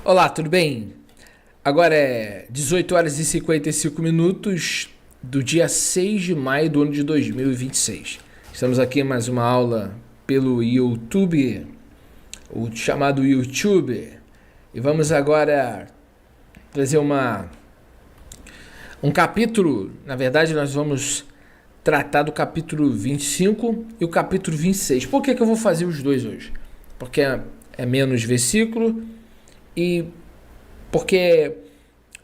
Olá, tudo bem? Agora é 18 horas e 55 minutos do dia 6 de maio do ano de 2026. Estamos aqui em mais uma aula pelo YouTube, o chamado YouTube. E vamos agora trazer um capítulo. Na verdade, nós vamos tratar do capítulo 25 e o capítulo 26. Por que eu vou fazer os dois hoje? Porque é menos versículo e porque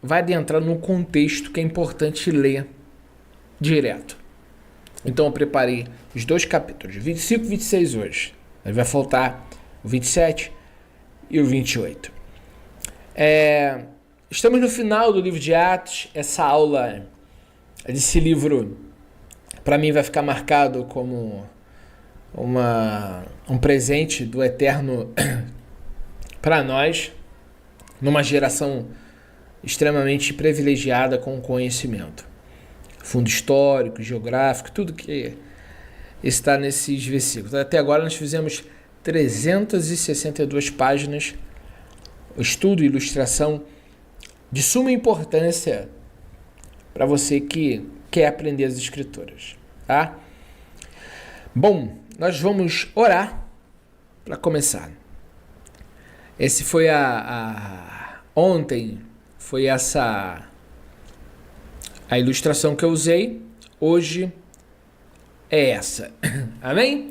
vai adentrar num contexto que é importante ler direto. Então eu preparei os dois capítulos, 25 e 26 hoje. Aí vai faltar o 27 e o 28. Estamos no final do livro de Atos. Essa aula desse livro, para mim, vai ficar marcado como um presente do Eterno para nós, numa geração extremamente privilegiada com conhecimento. Fundo histórico, geográfico, tudo que está nesses versículos. Até agora nós fizemos 362 páginas, estudo e ilustração de suma importância para você que quer aprender as escrituras, tá? Bom, nós vamos orar para começar. Esse foi ontem foi essa a ilustração que eu usei. Hoje é essa. Amém?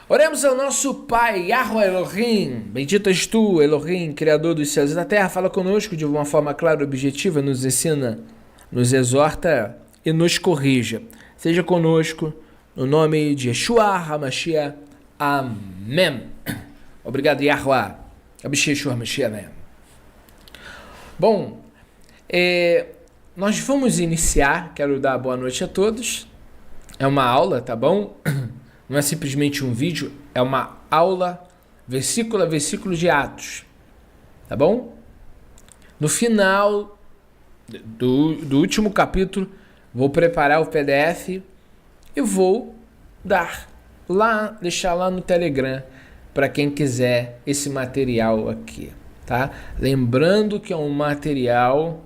Oremos ao nosso Pai, Yahweh Elohim. Bendito és tu, Elohim, Criador dos céus e da terra. Fala conosco de uma forma clara e objetiva, nos ensina, nos exorta e nos corrija. Seja conosco, no nome de Yeshua HaMashiach. Amém. Obrigado, Yahweh. Bom, nós vamos iniciar. Quero dar boa noite a todos. É uma aula, tá bom? Não é simplesmente um vídeo, é uma aula, versículo a versículo de Atos, tá bom? No final do último capítulo, vou preparar o PDF e vou deixar lá no Telegram, para quem quiser esse material aqui, tá? Lembrando que é um material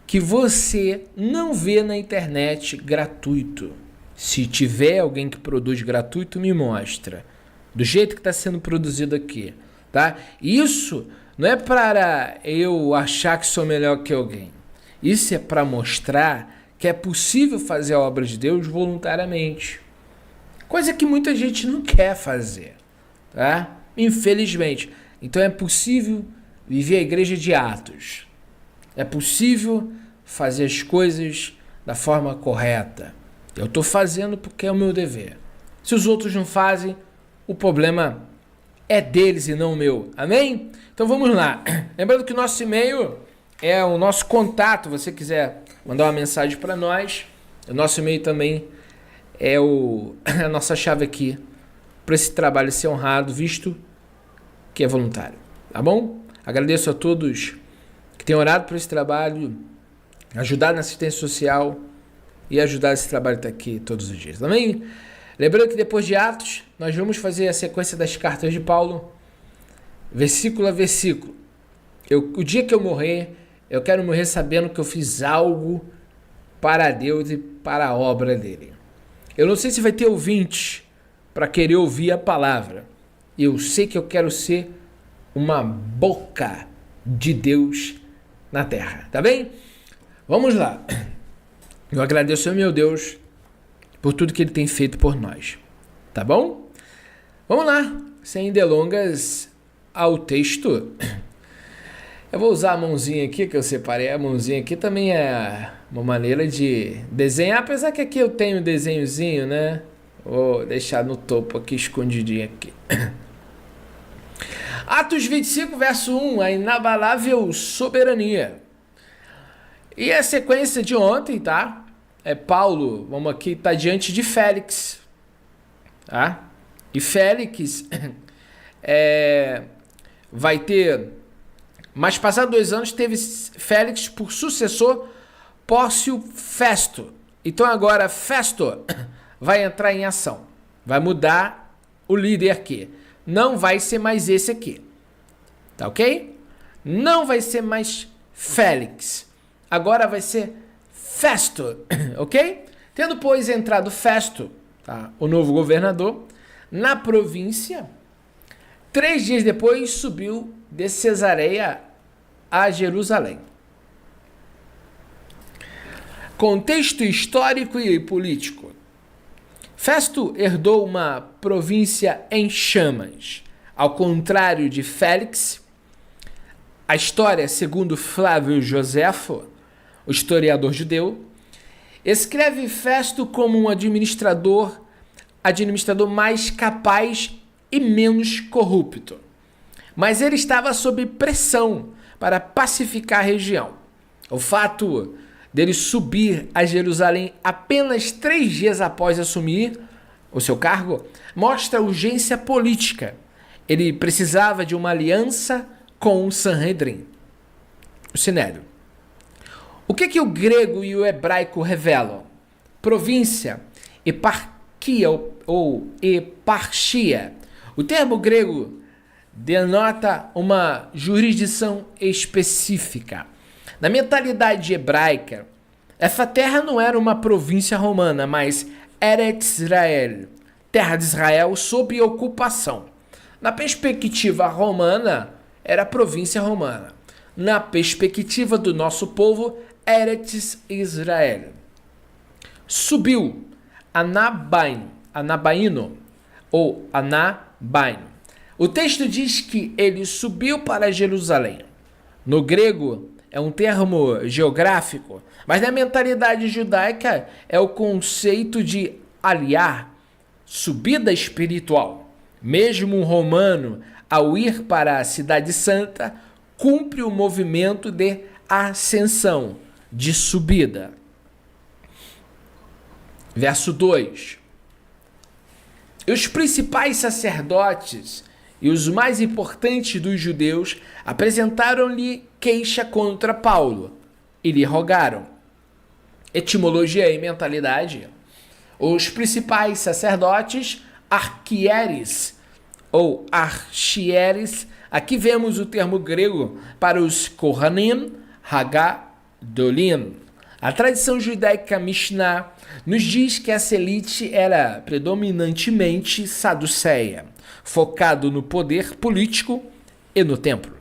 que você não vê na internet gratuito. Se tiver alguém que produz gratuito, me mostra. Do jeito que está sendo produzido aqui, tá? Isso não é para eu achar que sou melhor que alguém. Isso é para mostrar que é possível fazer a obra de Deus voluntariamente. Coisa que muita gente não quer fazer. Tá? Infelizmente. Então é possível viver a igreja de Atos. É possível fazer as coisas da forma correta. Eu estou fazendo porque é o meu dever. Se os outros não fazem, o problema é deles e não o meu. Amém? Então vamos lá. Lembrando que o nosso e-mail é o nosso contato. Se você quiser mandar uma mensagem para nós, o nosso e-mail também é a nossa chave aqui para esse trabalho ser honrado, visto que é voluntário, tá bom? Agradeço a todos que têm orado por esse trabalho, ajudado na assistência social e ajudar esse trabalho estar aqui todos os dias, amém? Lembrando que depois de Atos, nós vamos fazer a sequência das cartas de Paulo, versículo a versículo. O dia que eu morrer, eu quero morrer sabendo que eu fiz algo para Deus e para a obra dele. Eu não sei se vai ter ouvintes para querer ouvir a palavra. Eu sei que eu quero ser uma boca de Deus na terra, tá bem? Vamos lá. Eu agradeço ao meu Deus por tudo que ele tem feito por nós, tá bom? Vamos lá, sem delongas, ao texto. Eu vou usar a mãozinha aqui, que eu separei. A mãozinha aqui também é uma maneira de desenhar, apesar que aqui eu tenho um desenhozinho, né? Vou deixar no topo aqui, escondidinho aqui. Atos 25, verso 1, a inabalável soberania. E a sequência de ontem, tá? Paulo, vamos aqui, tá diante de Félix. Tá? E Félix vai ter... Mas passados 2 anos, teve Félix por sucessor Pórcio Festo. Então agora Festo vai entrar em ação. Vai mudar o líder aqui. Não vai ser mais esse aqui. Tá ok? Não vai ser mais Félix. Agora vai ser Festo, ok? Tendo, pois, entrado Festo, tá, o novo governador, na província, 3 dias depois subiu de Cesareia a Jerusalém. Contexto histórico e político. Festo herdou uma província em chamas. Ao contrário de Félix, a história, segundo Flávio Joséfo, o historiador judeu, escreve Festo como um administrador mais capaz e menos corrupto. Mas ele estava sob pressão para pacificar a região. O fato dele subir a Jerusalém apenas 3 dias após assumir o seu cargo mostra a urgência política. Ele precisava de uma aliança com o Sanhedrin, o Sinédrio. O que o grego e o hebraico revelam? Província, eparquia ou eparchia. O termo grego denota uma jurisdição específica. Na mentalidade hebraica, essa terra não era uma província romana, mas Eretz Israel, terra de Israel sob ocupação. Na perspectiva romana, era província romana. Na perspectiva do nosso povo, Eretz Israel. Subiu Anabaino ou Anabaino. O texto diz que ele subiu para Jerusalém. No grego, é um termo geográfico, mas na mentalidade judaica é o conceito de aliar, subida espiritual. Mesmo um romano, ao ir para a Cidade Santa, cumpre o movimento de ascensão, de subida. Verso 2. E os principais sacerdotes e os mais importantes dos judeus apresentaram-lhe queixa contra Paulo e lhe rogaram. Etimologia e mentalidade. Os principais sacerdotes, arquieres ou archieres, aqui vemos o termo grego para os Kohanim, Hagadolim. A tradição judaica Mishnah nos diz que essa elite era predominantemente saduceia, focado no poder político e no templo.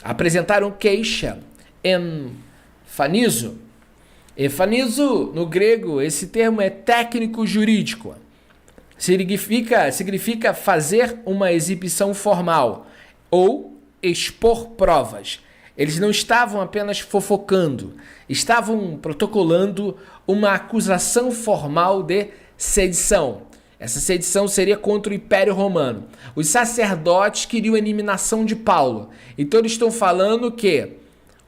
Apresentaram queixa em Fanizo. Fanizo, no grego, esse termo é técnico-jurídico. Significa fazer uma exibição formal ou expor provas. Eles não estavam apenas fofocando, estavam protocolando uma acusação formal de sedição. Essa sedição seria contra o Império Romano. Os sacerdotes queriam a eliminação de Paulo. Então eles estão falando que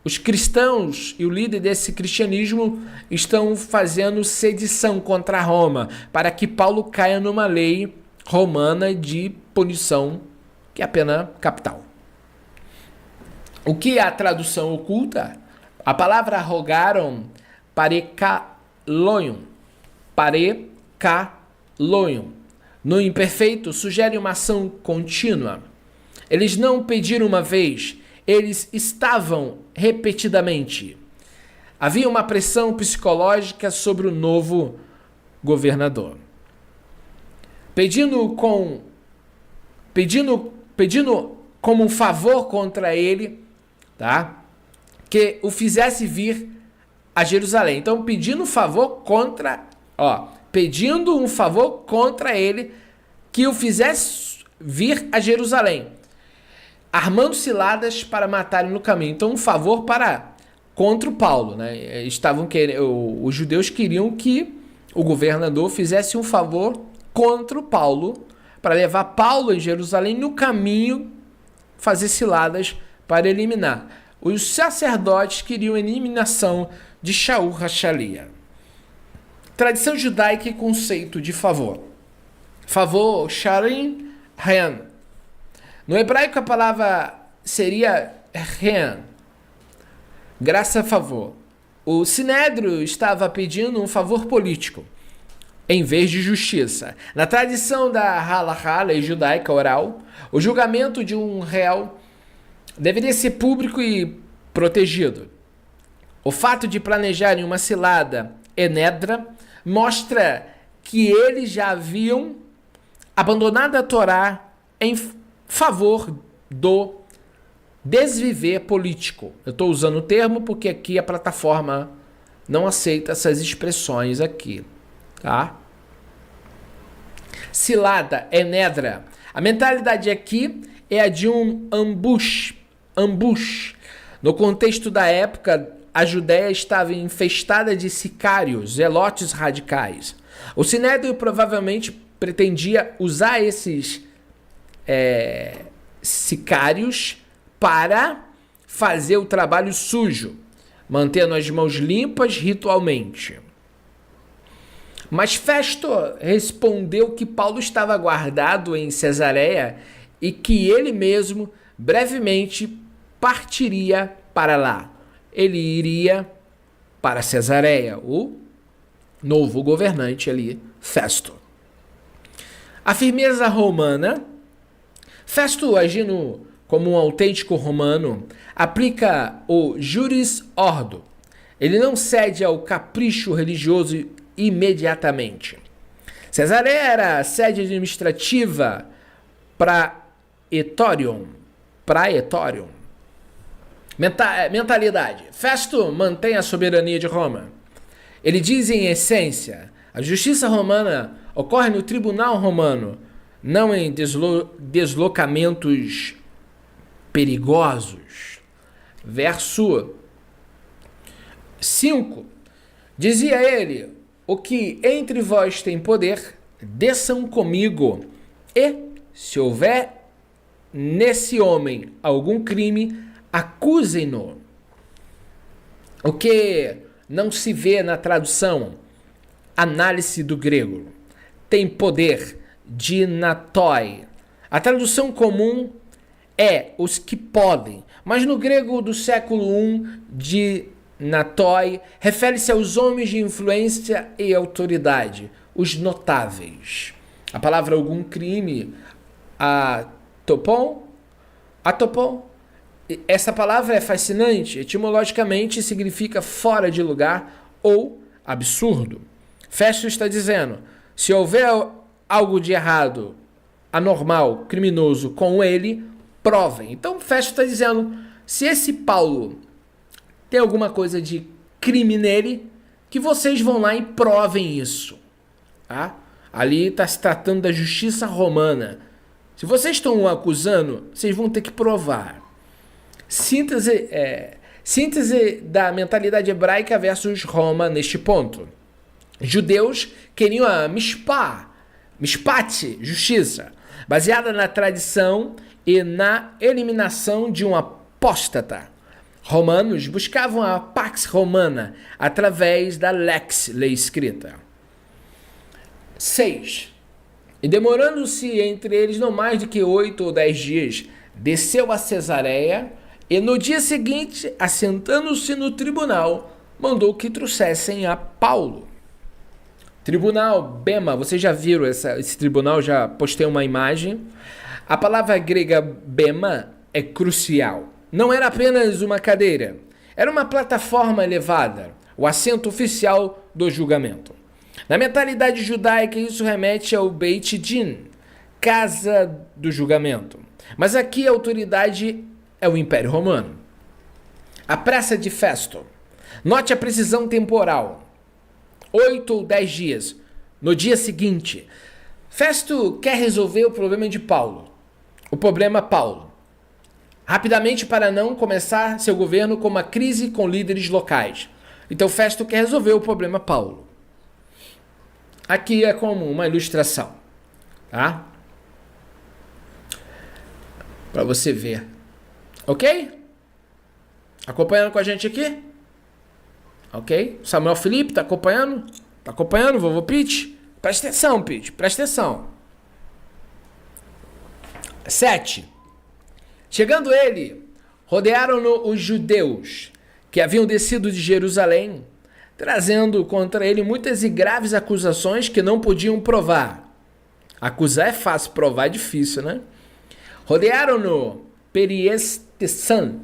os cristãos e o líder desse cristianismo estão fazendo sedição contra Roma para que Paulo caia numa lei romana de punição, que é a pena capital. O que é a tradução oculta? A palavra rogaram, parekaloion. No imperfeito, sugere uma ação contínua. Eles não pediram uma vez, eles estavam repetidamente. Havia uma pressão psicológica sobre o novo governador. Pedindo como um favor contra ele, tá? Que o fizesse vir a Jerusalém. Então, pedindo um favor contra ele, que o fizesse vir a Jerusalém, armando ciladas para matarem no caminho. Então, um favor contra o Paulo, né? Os judeus queriam que o governador fizesse um favor contra o Paulo, para levar Paulo em Jerusalém, no caminho fazer ciladas para eliminar. Os sacerdotes queriam a eliminação de Shaul Hachalia. Tradição judaica e conceito de favor. Favor, sharim, ren. No hebraico a palavra seria ren, graça a favor. O Sinédrio estava pedindo um favor político, em vez de justiça. Na tradição da halakha, lei judaica oral, o julgamento de um réu deveria ser público e protegido. O fato de planejarem uma cilada enedra mostra que eles já haviam abandonado a Torá em favor do desviver político. Eu estou usando o termo porque aqui a plataforma não aceita essas expressões aqui, tá? Cilada, enedra. A mentalidade aqui é a de um ambush. No contexto da época, a Judéia estava infestada de sicários, zelotes radicais. O Sinédrio provavelmente pretendia usar esses sicários para fazer o trabalho sujo, mantendo as mãos limpas ritualmente. Mas Festo respondeu que Paulo estava guardado em Cesareia e que ele mesmo brevemente partiria para lá. Ele iria para Cesareia, o novo governante ali, Festo. A firmeza romana. Festo, agindo como um autêntico romano, aplica o juris ordo. Ele não cede ao capricho religioso imediatamente. Cesareia era a sede administrativa praetorium. Mentalidade. Festo mantém a soberania de Roma. Ele diz em essência, a justiça romana ocorre no tribunal romano, não em deslocamentos perigosos. Verso 5. Dizia ele, o que entre vós tem poder, desçam comigo, e, se houver nesse homem algum crime, acusem-no. O que não se vê na tradução, análise do grego, tem poder, dinatoi. A tradução comum é os que podem, mas no grego do século I, dinatoi, refere-se aos homens de influência e autoridade, os notáveis. A palavra algum crime, atopon, essa palavra é fascinante, etimologicamente significa fora de lugar ou absurdo. Festo está dizendo, se houver algo de errado, anormal, criminoso com ele, provem. Então Festo está dizendo, se esse Paulo tem alguma coisa de crime nele, que vocês vão lá e provem isso. Tá? Ali está se tratando da justiça romana. Se vocês estão o acusando, vocês vão ter que provar. Síntese da mentalidade hebraica versus Roma neste ponto. Judeus queriam a mishpat, justiça, baseada na tradição e na eliminação de um apóstata. Romanos buscavam a pax romana através da lex, lei escrita. 6. E demorando-se entre eles não mais do que 8 ou 10 dias, desceu a Cesareia e no dia seguinte, assentando-se no tribunal, mandou que trouxessem a Paulo. Tribunal Bema, vocês já viram esse tribunal, já postei uma imagem. A palavra grega Bema é crucial. Não era apenas uma cadeira, era uma plataforma elevada, o assento oficial do julgamento. Na mentalidade judaica, isso remete ao Beit Din, casa do julgamento. Mas aqui a autoridade é o Império Romano. A pressa de Festo. Note a precisão temporal. 8 ou 10 dias. No dia seguinte, Festo quer resolver o problema de Paulo. O problema Paulo. Rapidamente para não começar seu governo com uma crise com líderes locais. Então Festo quer resolver o problema Paulo. Aqui é como uma ilustração. Tá? Para você ver. Ok? Acompanhando com a gente aqui? Ok? Samuel Felipe, tá acompanhando? Tá acompanhando, vovô Pete? Presta atenção, Pete, presta atenção. 7. Chegando ele, rodearam-no os judeus, que haviam descido de Jerusalém, trazendo contra ele muitas e graves acusações que não podiam provar. Acusar é fácil, provar é difícil, né? Rodearam-no periestesan.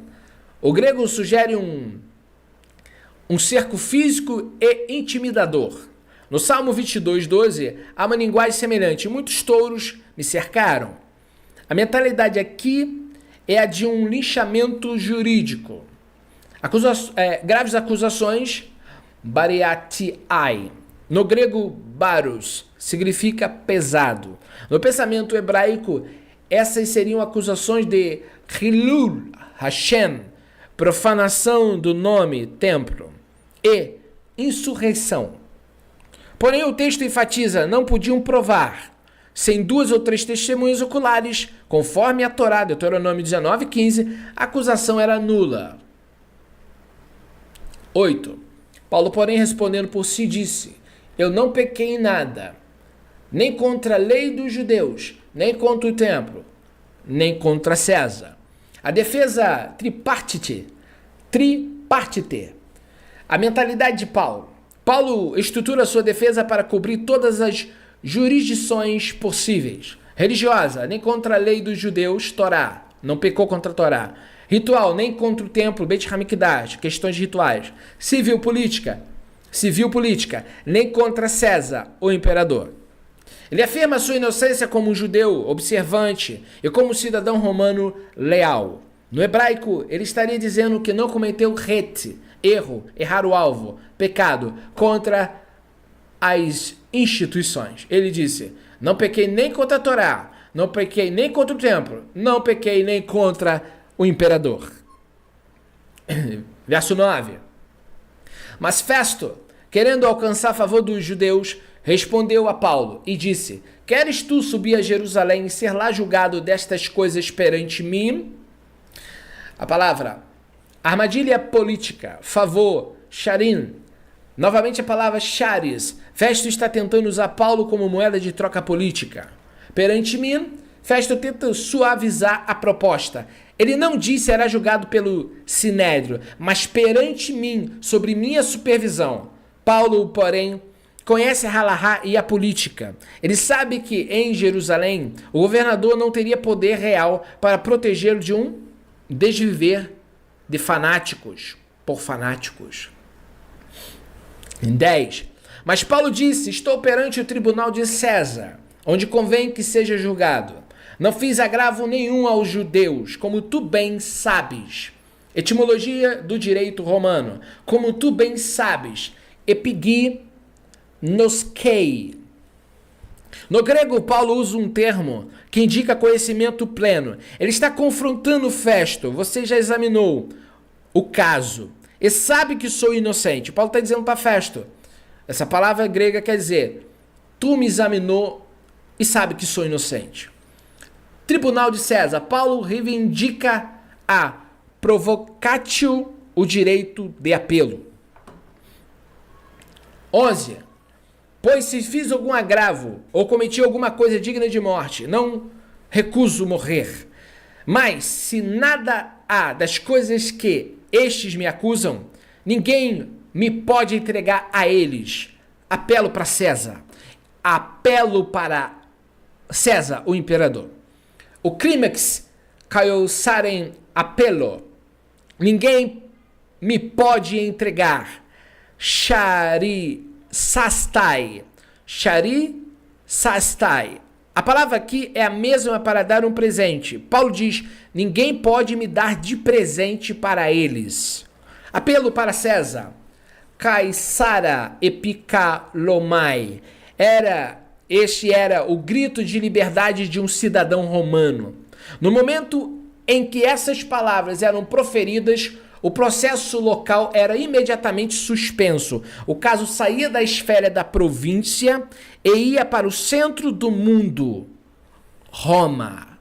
O grego sugere um cerco físico e intimidador. No Salmo 22:12, há uma linguagem semelhante. Muitos touros me cercaram. A mentalidade aqui é a de um linchamento jurídico. Graves acusações, bariatiai. No grego, baros, significa pesado. No pensamento hebraico, essas seriam acusações de Hilul Hashem, profanação do nome, templo, e insurreição. Porém, o texto enfatiza, não podiam provar, sem 2 ou 3 testemunhas oculares, conforme a Torá, Deuteronômio 19:15, a acusação era nula. 8. Paulo, porém, respondendo por si, disse, eu não pequei em nada, nem contra a lei dos judeus, nem contra o templo, nem contra César. A defesa tripartite. A mentalidade de Paulo. Paulo estrutura sua defesa para cobrir todas as jurisdições possíveis. Religiosa, nem contra a lei dos judeus, Torá, não pecou contra a Torá. Ritual, nem contra o templo, Beit HaMikdash, questões rituais. Civil política, nem contra César, o imperador. Ele afirma sua inocência como um judeu observante e como um cidadão romano leal. No hebraico, ele estaria dizendo que não cometeu erro, errar o alvo, pecado contra as instituições. Ele disse, não pequei nem contra a Torá, não pequei nem contra o templo, não pequei nem contra o imperador. Verso 9. Mas Festo, querendo alcançar a favor dos judeus, respondeu a Paulo e disse, queres tu subir a Jerusalém e ser lá julgado destas coisas perante mim? A palavra armadilha política, favor, charim. Novamente a palavra charis. Festo está tentando usar Paulo como moeda de troca política. Perante mim, Festo tenta suavizar a proposta. Ele não disse será julgado pelo sinédrio, mas perante mim, sobre minha supervisão. Paulo, porém, conhece a halahá e a política. Ele sabe que em Jerusalém, o governador não teria poder real para protegê-lo de um desviver de fanáticos por fanáticos. Em 10. Mas Paulo disse, estou perante o tribunal de César, onde convém que seja julgado. Não fiz agravo nenhum aos judeus, como tu bem sabes. Etimologia do direito romano. Como tu bem sabes. Epigi noskei. No grego, Paulo usa um termo que indica conhecimento pleno. Ele está confrontando Festo. Você já examinou o caso e sabe que sou inocente. Paulo está dizendo para Festo. Essa palavra grega quer dizer, tu me examinou e sabe que sou inocente. Tribunal de César. Paulo reivindica a provocatio, o direito de apelo. 11. Pois se fiz algum agravo ou cometi alguma coisa digna de morte, não recuso morrer. Mas se nada há das coisas que estes me acusam, ninguém me pode entregar a eles. Apelo para César. Apelo para César, o imperador. O clímax causarem apelo. Ninguém me pode entregar. Shari sastai. Shari sastai. A palavra aqui é a mesma para dar um presente. Paulo diz, ninguém pode me dar de presente para eles. Apelo para César. Caesara epikalomai. Este era o grito de liberdade de um cidadão romano. No momento em que essas palavras eram proferidas, o processo local era imediatamente suspenso. O caso saía da esfera da província e ia para o centro do mundo, Roma.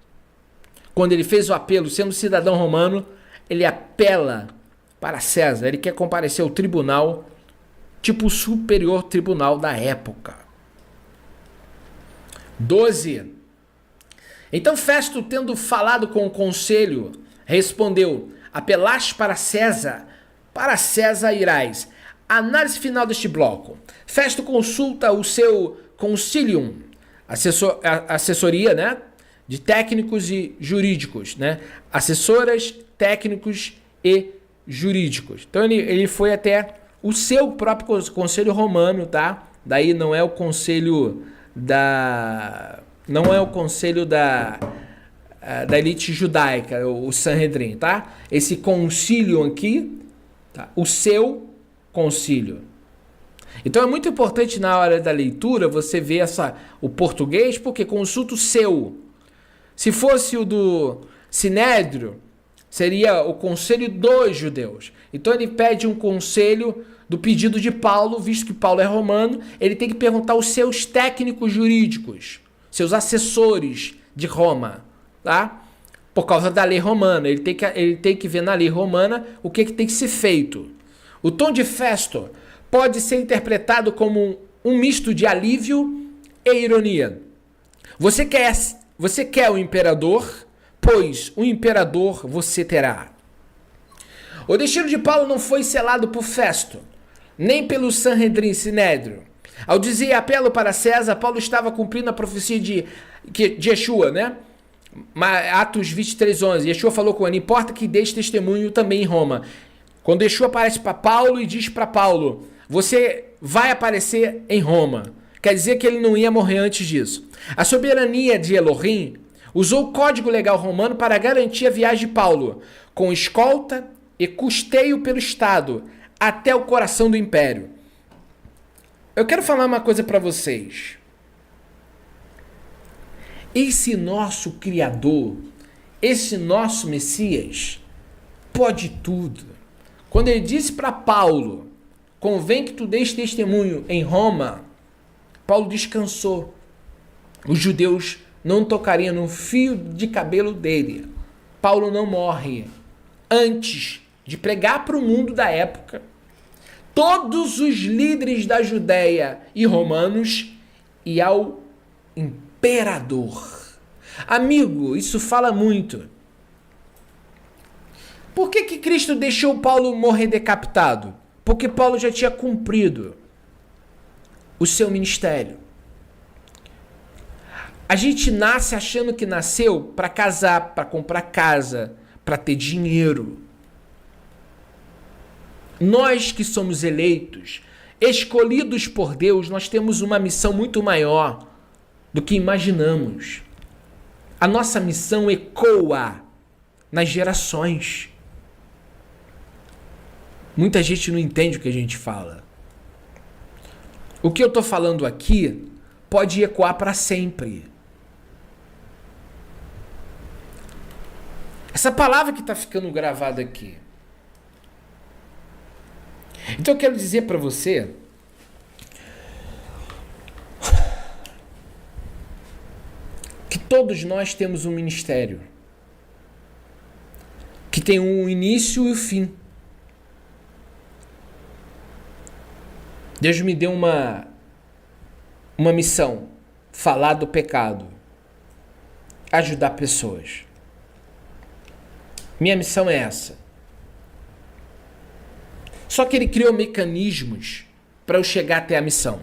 Quando ele fez o apelo, sendo cidadão romano, ele apela para César. Ele quer comparecer ao tribunal, tipo o superior tribunal da época. 12. Então Festo, tendo falado com o conselho, respondeu, apelaste para César irás. Análise final deste bloco. Festo consulta o seu concilium, assessoria, né? de técnicos e jurídicos, né? Assessoras, técnicos e jurídicos. Então ele foi até o seu próprio conselho romano, tá? Daí não é o conselho da elite judaica, o Sanhedrin, tá? Esse concílio aqui, tá? O seu concílio. Então é muito importante na hora da leitura você ver o português, porque consulta o seu. Se fosse o do Sinédrio, seria o conselho dos judeus. Então ele pede um conselho do pedido de Paulo, visto que Paulo é romano, ele tem que perguntar aos seus técnicos jurídicos, seus assessores de Roma, tá? Por causa da lei romana. Ele tem que ver na lei romana o que tem que ser feito. O tom de Festo pode ser interpretado como um misto de alívio e ironia. Você quer o imperador, pois o imperador você terá. O destino de Paulo não foi selado por Festo, nem pelo Sanhedrin Sinédrio. Ao dizer apelo para César, Paulo estava cumprindo a profecia de Yeshua, né? Atos 23:11. Yeshua falou com ele: importa que deixe testemunho também em Roma. Quando Yeshua aparece para Paulo e diz para Paulo: você vai aparecer em Roma. Quer dizer que ele não ia morrer antes disso. A soberania de Elohim usou o código legal romano para garantir a viagem de Paulo, com escolta e custeio pelo Estado, até o coração do império. Eu quero falar uma coisa para vocês. Esse nosso Criador, esse nosso Messias, pode tudo. Quando ele disse para Paulo: convém que tu deixes testemunho em Roma, Paulo descansou. Os judeus não tocariam no fio de cabelo dele. Paulo não morre. Antes de pregar para o mundo da época, todos os líderes da Judéia e romanos e ao imperador. Amigo, isso fala muito. Por que Cristo deixou Paulo morrer decapitado? Porque Paulo já tinha cumprido o seu ministério. A gente nasce achando que nasceu para casar, para comprar casa, para ter dinheiro. Nós que somos eleitos, escolhidos por Deus, nós temos uma missão muito maior do que imaginamos. A nossa missão ecoa nas gerações. Muita gente não entende o que a gente fala. O que eu estou falando aqui pode ecoar para sempre. Essa palavra que está ficando gravada aqui. Então eu quero dizer para você que todos nós temos um ministério que tem um início e um fim. Deus me deu uma missão: falar do pecado, ajudar pessoas. Minha missão é essa. Só que ele criou mecanismos para eu chegar até a missão.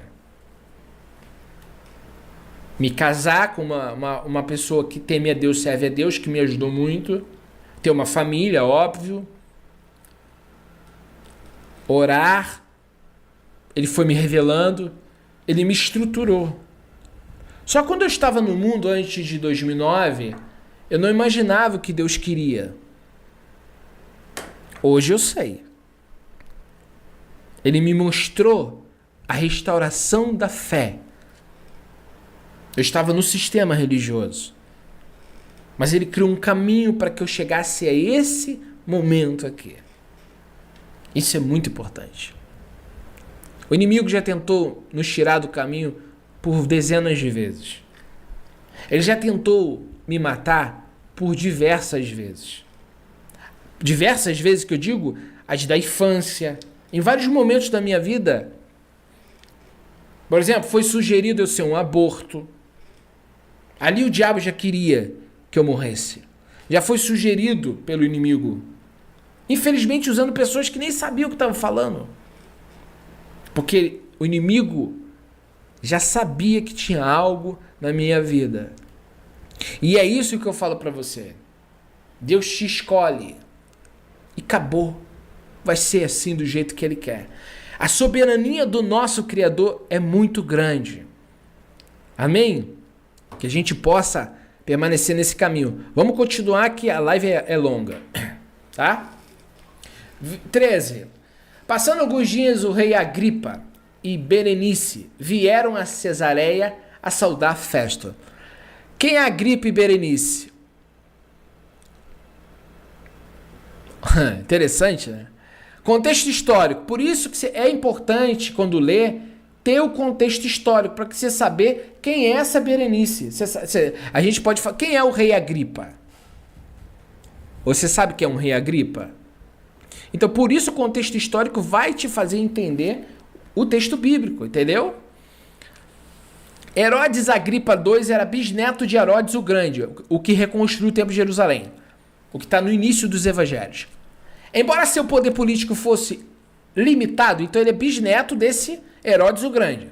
Me casar com uma pessoa que teme a Deus, serve a Deus, que me ajudou muito. Ter uma família, óbvio. Orar. Ele foi me revelando. Ele me estruturou. Só quando eu estava no mundo antes de 2009, eu não imaginava o que Deus queria. Hoje eu sei. Ele me mostrou a restauração da fé. Eu estava no sistema religioso. Mas ele criou um caminho para que eu chegasse a esse momento aqui. Isso é muito importante. O inimigo já tentou nos tirar do caminho por dezenas de vezes. Ele já tentou me matar por diversas vezes. Diversas vezes que eu digo, as da infância. Em vários momentos da minha vida, por exemplo, foi sugerido eu ser um aborto. Ali o diabo já queria que eu morresse. Já foi sugerido pelo inimigo. Infelizmente usando pessoas que nem sabiam o que estavam falando. Porque o inimigo já sabia que tinha algo na minha vida. E é isso que eu falo para você. Deus te escolhe. E acabou. Vai ser assim do jeito que Ele quer. A soberania do nosso Criador é muito grande. Amém? Que a gente possa permanecer nesse caminho. Vamos continuar que a live é longa. Tá? 13. Passando alguns dias, o rei Agripa e Berenice vieram a Cesareia a saudar Festo. Quem é Agripa e Berenice? Interessante, né? Contexto histórico. Por isso que é importante, quando lê, ter o contexto histórico, para que você saber quem é essa Berenice. A gente pode falar, quem é o rei Agripa? Você sabe quem é um rei Agripa? Então, por isso o contexto histórico vai te fazer entender o texto bíblico, entendeu? Herodes Agripa II era bisneto de Herodes o Grande, o que reconstruiu o Templo de Jerusalém, o que está no início dos evangelhos. Embora seu poder político fosse limitado, então ele é bisneto desse Herodes o Grande.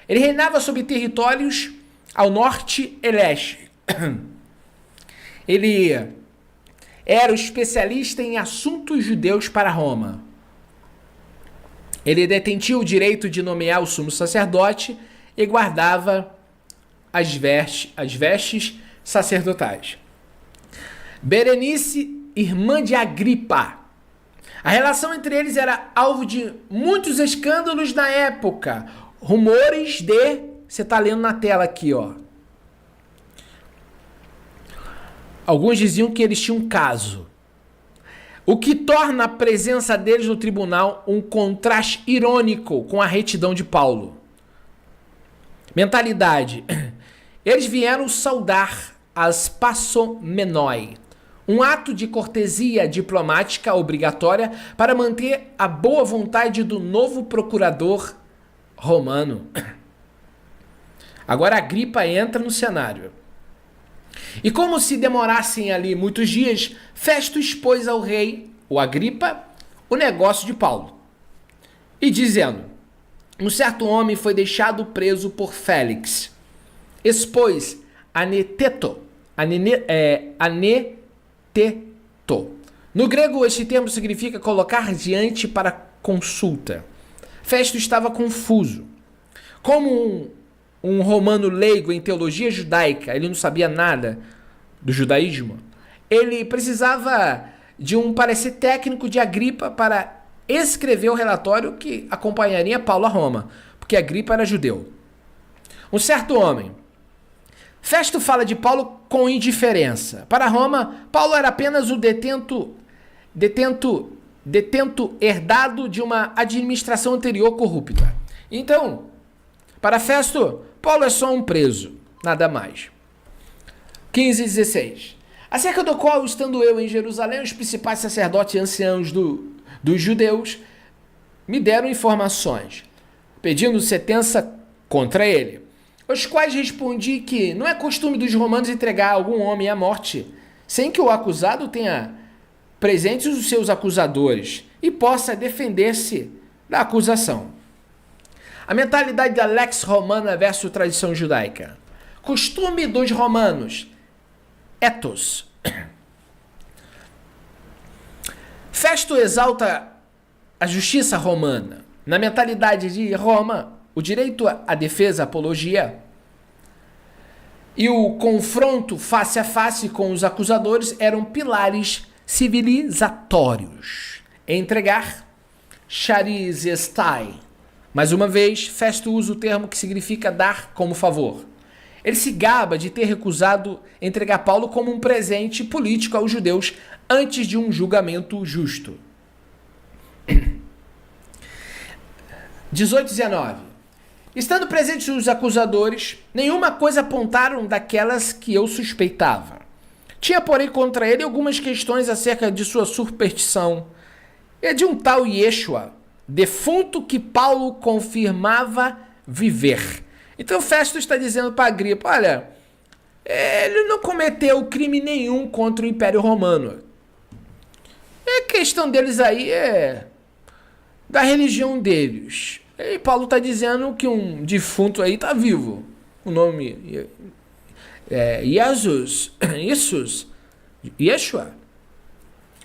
Ele reinava sobre territórios ao norte e leste. Ele era o especialista em assuntos judeus para Roma. Ele detinha o direito de nomear o sumo sacerdote e guardava as vestes sacerdotais. Berenice, irmã de Agripa. A relação entre eles era alvo de muitos escândalos na época. Rumores de... Você está lendo na tela aqui, ó. Alguns diziam que eles tinham um caso. O que torna a presença deles no tribunal um contraste irônico com a retidão de Paulo. Mentalidade. Eles vieram saudar as Passomenoi, um ato de cortesia diplomática obrigatória para manter a boa vontade do novo procurador romano. Agora Agripa entra no cenário. E como se demorassem ali muitos dias, Festo expôs ao rei, o Agripa, o negócio de Paulo. E dizendo, um certo homem foi deixado preso por Félix. Expôs Aneteto. No grego, este termo significa colocar diante para consulta. Festo estava confuso. Como um romano leigo em teologia judaica, ele não sabia nada do judaísmo, ele precisava de um parecer técnico de Agripa para escrever o relatório que acompanharia Paulo a Roma, porque Agripa era judeu. Um certo homem. Festo fala de Paulo com indiferença. Para Roma, Paulo era apenas o detento herdado de uma administração anterior corrupta. Então, para Festo, Paulo é só um preso, nada mais. 15 e 16. Acerca do qual, estando eu em Jerusalém, os principais sacerdotes e anciãos dos judeus me deram informações, pedindo sentença contra ele, os quais respondi que não é costume dos romanos entregar algum homem à morte, sem que o acusado tenha presentes os seus acusadores e possa defender-se da acusação. A mentalidade da lex romana versus tradição judaica. Costume dos romanos. Ethos. Festo exalta a justiça romana. Na mentalidade de Roma, o direito à defesa, apologia e o confronto face a face com os acusadores eram pilares civilizatórios. Entregar, charizestai. Mais uma vez, Festo usa o termo que significa dar como favor. Ele se gaba de ter recusado entregar Paulo como um presente político aos judeus antes de um julgamento justo. 18 e 19. Estando presentes os acusadores, nenhuma coisa apontaram daquelas que eu suspeitava. Tinha, porém, contra ele algumas questões acerca de sua superstição e de um tal Yeshua, defunto que Paulo confirmava viver. Então Festo está dizendo para Agripa, olha, ele não cometeu crime nenhum contra o Império Romano. A questão deles aí é da religião deles. E Paulo está dizendo que um defunto aí está vivo. O nome Jesus, Jesus, Yeshua.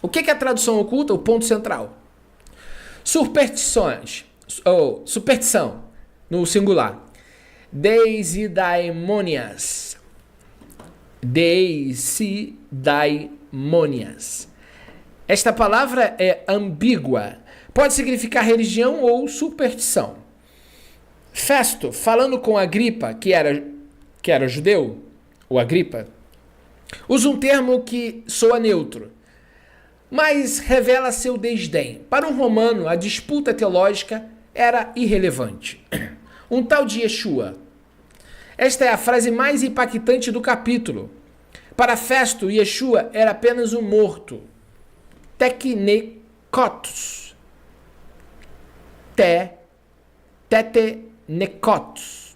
O que é a tradução oculta? O ponto central. Superstições, ou superstição, no singular. Desidaimonias. Desidaimonias. Esta palavra é ambígua. Pode significar religião ou superstição. Festo, falando com Agripa, que era judeu, ou Agripa, usa um termo que soa neutro, mas revela seu desdém. Para um romano, a disputa teológica era irrelevante. Um tal de Yeshua. Esta é a frase mais impactante do capítulo. Para Festo, Yeshua era apenas um morto. Tetenekotos. Tetenekotos.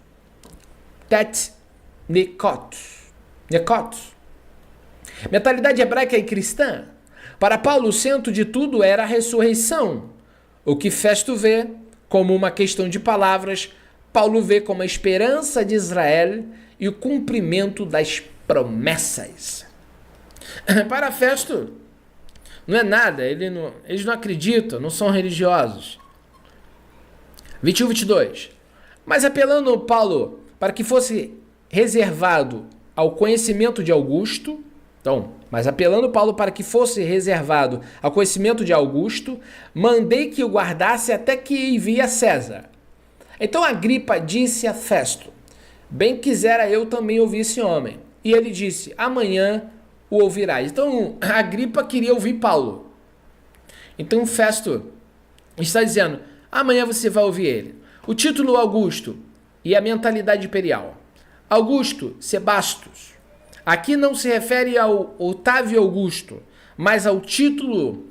Nekotos. Mentalidade hebraica e cristã. Para Paulo, o centro de tudo era a ressurreição. O que Festo vê como uma questão de palavras, Paulo vê como a esperança de Israel e o cumprimento das promessas. Para Festo, não é nada, eles não acreditam, não são religiosos. 21, 22. Mas apelando Paulo para que fosse reservado ao conhecimento de Augusto, mandei que o guardasse até que envie a César. Então Agripa disse a Festo, bem quisera eu também ouvir esse homem. E ele disse, amanhã o ouvirás. Então Agripa queria ouvir Paulo. Então Festo está dizendo, amanhã você vai ouvir ele. O título Augusto e a mentalidade imperial. Augusto, Sebastos. Aqui não se refere ao Otávio Augusto, mas ao título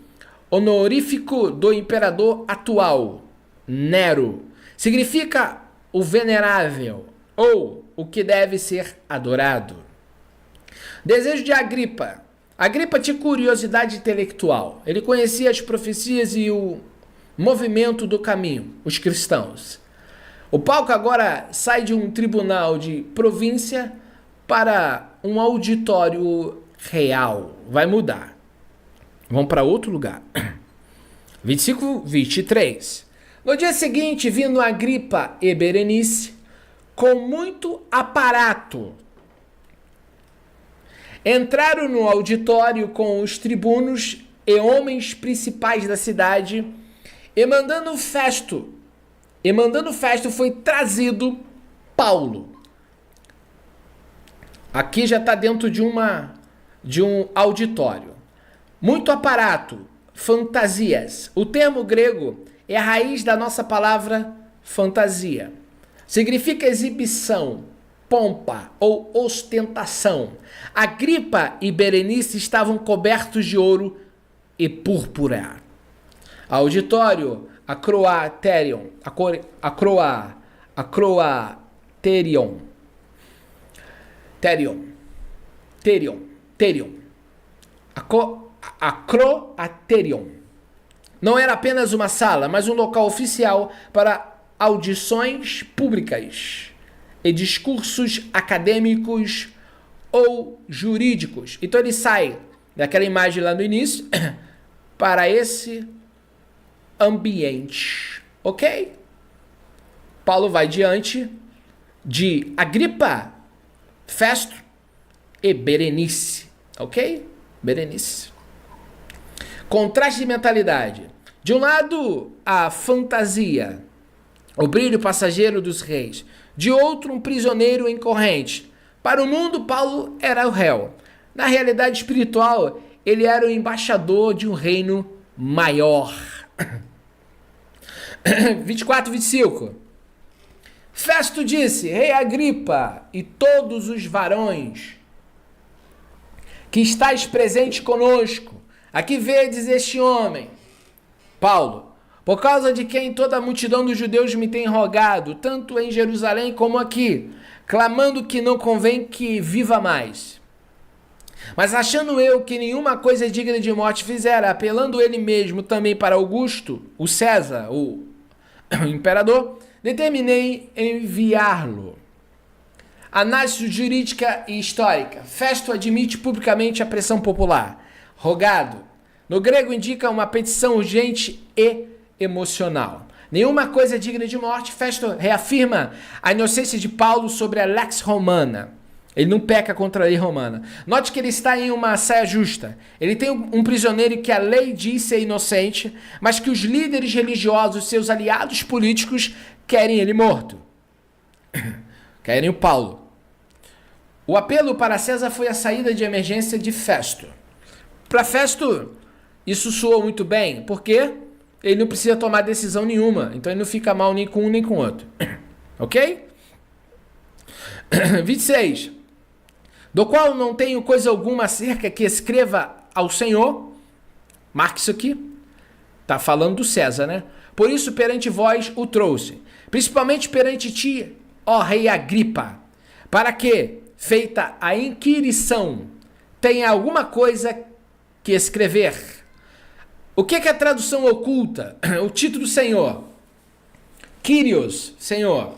honorífico do imperador atual, Nero. Significa o venerável, ou o que deve ser adorado. Desejo de Agripa. Agripa tinha curiosidade intelectual. Ele conhecia as profecias e o movimento do caminho, os cristãos. O palco agora sai de um tribunal de província para um auditório real. Vai mudar. Vamos para outro lugar. 25, 23. No dia seguinte, vindo Agripa e Berenice, com muito aparato, entraram no auditório com os tribunos e homens principais da cidade, e mandando Festo foi trazido Paulo. Aqui já está dentro de um auditório. Muito aparato, fantasias. O termo grego é a raiz da nossa palavra fantasia. Significa exibição, pompa ou ostentação. Agripa e Berenice estavam cobertos de ouro e púrpura. Auditório, acroaterion. Acroaterion. Não era apenas uma sala, mas um local oficial para audições públicas e discursos acadêmicos ou jurídicos. Então ele sai daquela imagem lá no início para esse ambiente, ok? Paulo vai diante de Agripa, Festo e Berenice, ok? Berenice. Contraste de mentalidade. De um lado, a fantasia, o brilho passageiro dos reis. De outro, um prisioneiro em corrente. Para o mundo, Paulo era o réu. Na realidade espiritual, ele era o embaixador de um reino maior. 24, 25. Festo disse, Rei Agripa e todos os varões que estáis presentes conosco, aqui vedes este homem, Paulo, por causa de quem toda a multidão dos judeus me tem rogado, tanto em Jerusalém como aqui, clamando que não convém que viva mais. Mas achando eu que nenhuma coisa digna de morte fizera, apelando ele mesmo também para Augusto, o César, o imperador, determinei enviá-lo. Análise jurídica e histórica. Festo admite publicamente a pressão popular. Rogado. No grego indica uma petição urgente e emocional. Nenhuma coisa é digna de morte. Festo reafirma a inocência de Paulo sobre a lex romana. Ele não peca contra a lei romana. Note que ele está em uma saia justa. Ele tem um prisioneiro que a lei diz ser inocente, mas que os líderes religiosos, seus aliados políticos, querem ele morto. Querem o Paulo. O apelo para César foi a saída de emergência de Festo. Para Festo, isso soou muito bem, porque ele não precisa tomar decisão nenhuma, então ele não fica mal nem com um nem com o outro. Ok? 26. Do qual não tenho coisa alguma acerca que escreva ao Senhor. Marque isso aqui. Está falando do César, né? Por isso perante vós o trouxe, principalmente perante ti, ó rei Agripa, para que, feita a inquirição, tenha alguma coisa que escrever. O que é a tradução oculta? O título Senhor. Kyrios, Senhor.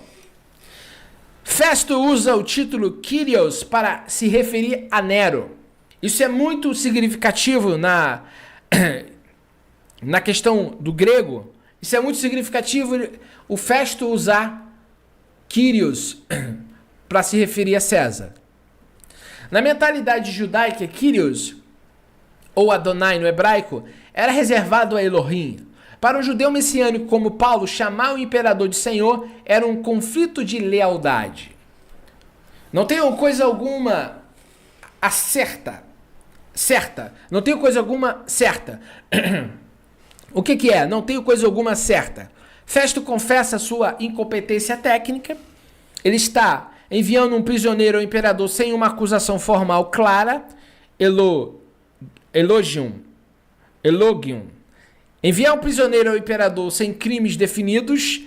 Festo usa o título Kyrios para se referir a Nero. Isso é muito significativo na questão do grego. Isso é muito significativo o Festo usar Kyrios para se referir a César. Na mentalidade judaica, Kyrios, ou Adonai no hebraico, era reservado a Elohim. Para um judeu messiânico como Paulo, chamar o imperador de Senhor era um conflito de lealdade. Não tenho coisa alguma certa. Não tenho coisa alguma certa. O que é? Não tenho coisa alguma certa. Festo confessa sua incompetência técnica. Ele está enviando um prisioneiro ao imperador sem uma acusação formal clara. Elogium. Enviar um prisioneiro ao imperador sem crimes definidos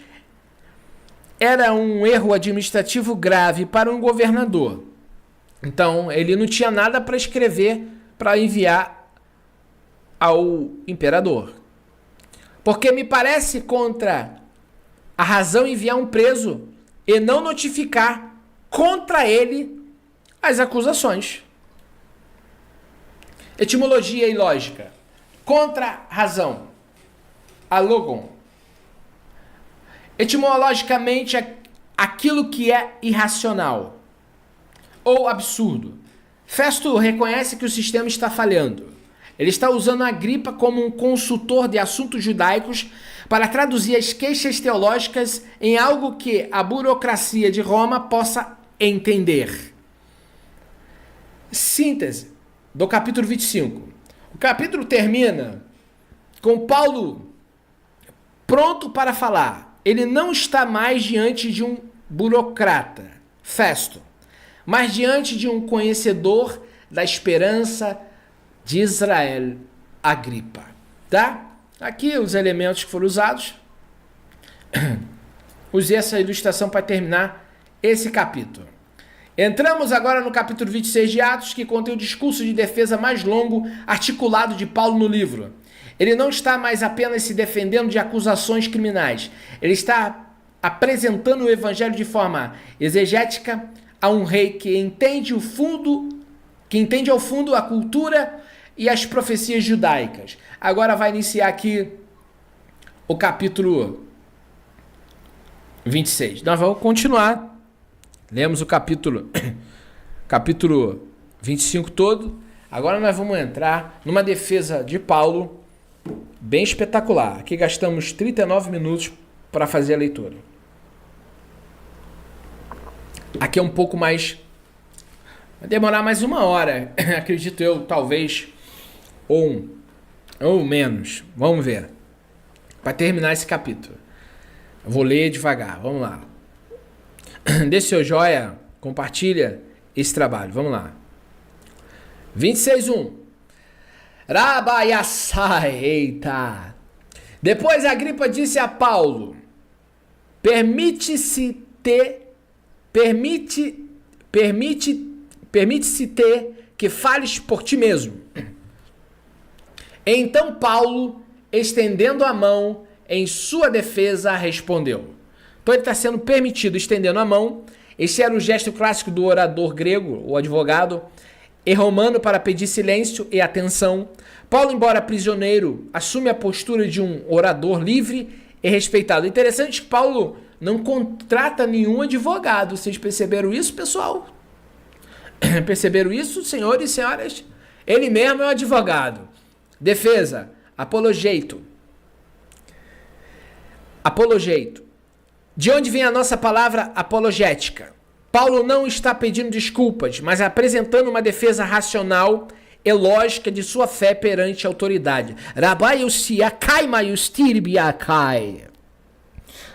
era um erro administrativo grave para um governador. Então, ele não tinha nada para escrever para enviar ao imperador. Porque me parece contra a razão enviar um preso e não notificar contra ele as acusações. Etimologia e lógica. Contra razão. Alogon. Etimologicamente, aquilo que é irracional ou absurdo. Festo reconhece que o sistema está falhando. Ele está usando Agripa como um consultor de assuntos judaicos para traduzir as queixas teológicas em algo que a burocracia de Roma possa entender. Síntese do capítulo 25. O capítulo termina com Paulo pronto para falar. Ele não está mais diante de um burocrata, Festo, mas diante de um conhecedor da esperança de Israel, Agripa. Tá? Aqui os elementos que foram usados. Usei essa ilustração para terminar esse capítulo. Entramos agora no capítulo 26 de Atos, que contém o discurso de defesa mais longo articulado de Paulo no livro. Ele não está mais apenas se defendendo de acusações criminais. Ele está apresentando o evangelho de forma exegética a um rei que entende ao fundo a cultura e as profecias judaicas. Agora vai iniciar aqui o capítulo 26. Nós vamos continuar. Lemos o capítulo 25 todo. Agora nós vamos entrar numa defesa de Paulo bem espetacular. Aqui gastamos 39 minutos para fazer a leitura. Aqui é um pouco mais... vai demorar mais 1 hora, acredito eu, talvez, ou menos. Vamos ver. Para terminar esse capítulo. Eu vou ler devagar, vamos lá. Dê seu joia, compartilha esse trabalho, vamos lá. 26:1. Rabaiassai, eita. Depois Agripa disse a Paulo: permite-se ter que fales por ti mesmo. Então Paulo, estendendo a mão em sua defesa, respondeu. Então ele está sendo permitido, estendendo a mão, Esse era o gesto clássico do orador grego, o advogado, e romano para pedir silêncio e atenção. Paulo, embora prisioneiro, assume a postura de um orador livre e respeitado. Interessante que Paulo não contrata nenhum advogado. Vocês perceberam isso, pessoal? Perceberam isso, senhores e senhoras? Ele mesmo é um advogado. Defesa, apologeito. Apologeito. De onde vem a nossa palavra apologética? Paulo não está pedindo desculpas, mas apresentando uma defesa racional e lógica de sua fé perante a autoridade. Rabai akai maiustir biakai.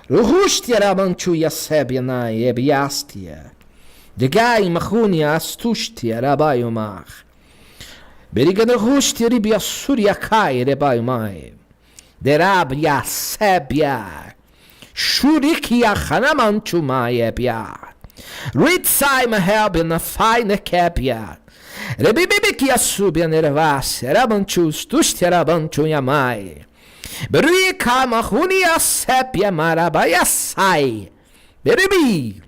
Ruhustia ramanchu yasebianai ebiastia. Degai machunia astustia rabayumar. Berigana rustia ribiasuriakai rebayumai. Derabia sebia. Shurikia hanamanchu maebia. Ritsai mahab na fine capia. Rebibiki asubia nervas, rabanchus, tusterabanchu yamai. Berika mahunia sepia marabayasai. Beribi.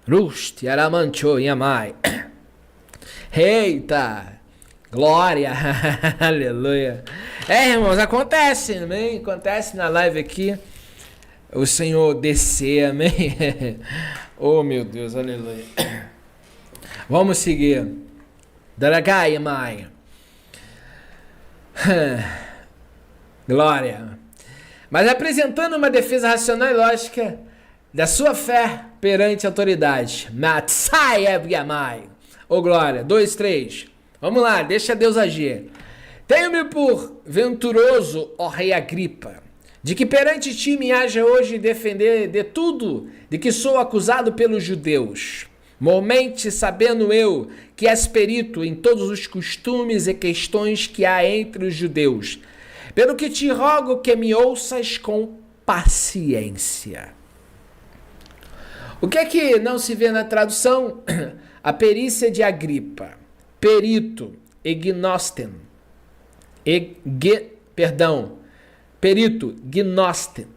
Rust aramanchu yamai. Eita! Glória! Aleluia! Irmãos, acontece, amém? Acontece na live aqui. O Senhor descer, amém? Oh, meu Deus, aleluia. Vamos seguir. Daragai, mãe. Glória. Mas apresentando uma defesa racional e lógica da sua fé perante a autoridade. Matsai Ebiamai. Oh, glória. 2, 3. Vamos lá, deixa Deus agir. Tenho-me por venturoso, ó rei Agripa, de que perante ti me haja hoje defender de tudo de que sou acusado pelos judeus. Mormente sabendo eu que és perito em todos os costumes e questões que há entre os judeus, pelo que te rogo que me ouças com paciência. O que é que não se vê na tradução? A perícia de Agripa, perito, egnosten, perito, gnosten.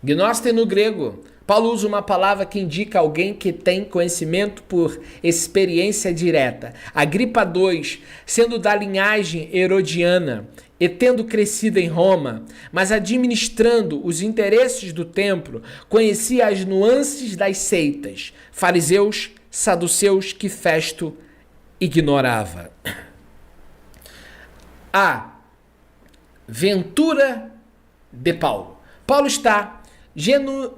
Gnosten no grego. Paulo usa uma palavra que indica alguém que tem conhecimento por experiência direta. Agripa II, sendo da linhagem herodiana e tendo crescido em Roma, mas administrando os interesses do templo, conhecia as nuances das seitas, fariseus, saduceus que Festo ignorava. A ventura de Paulo. Paulo está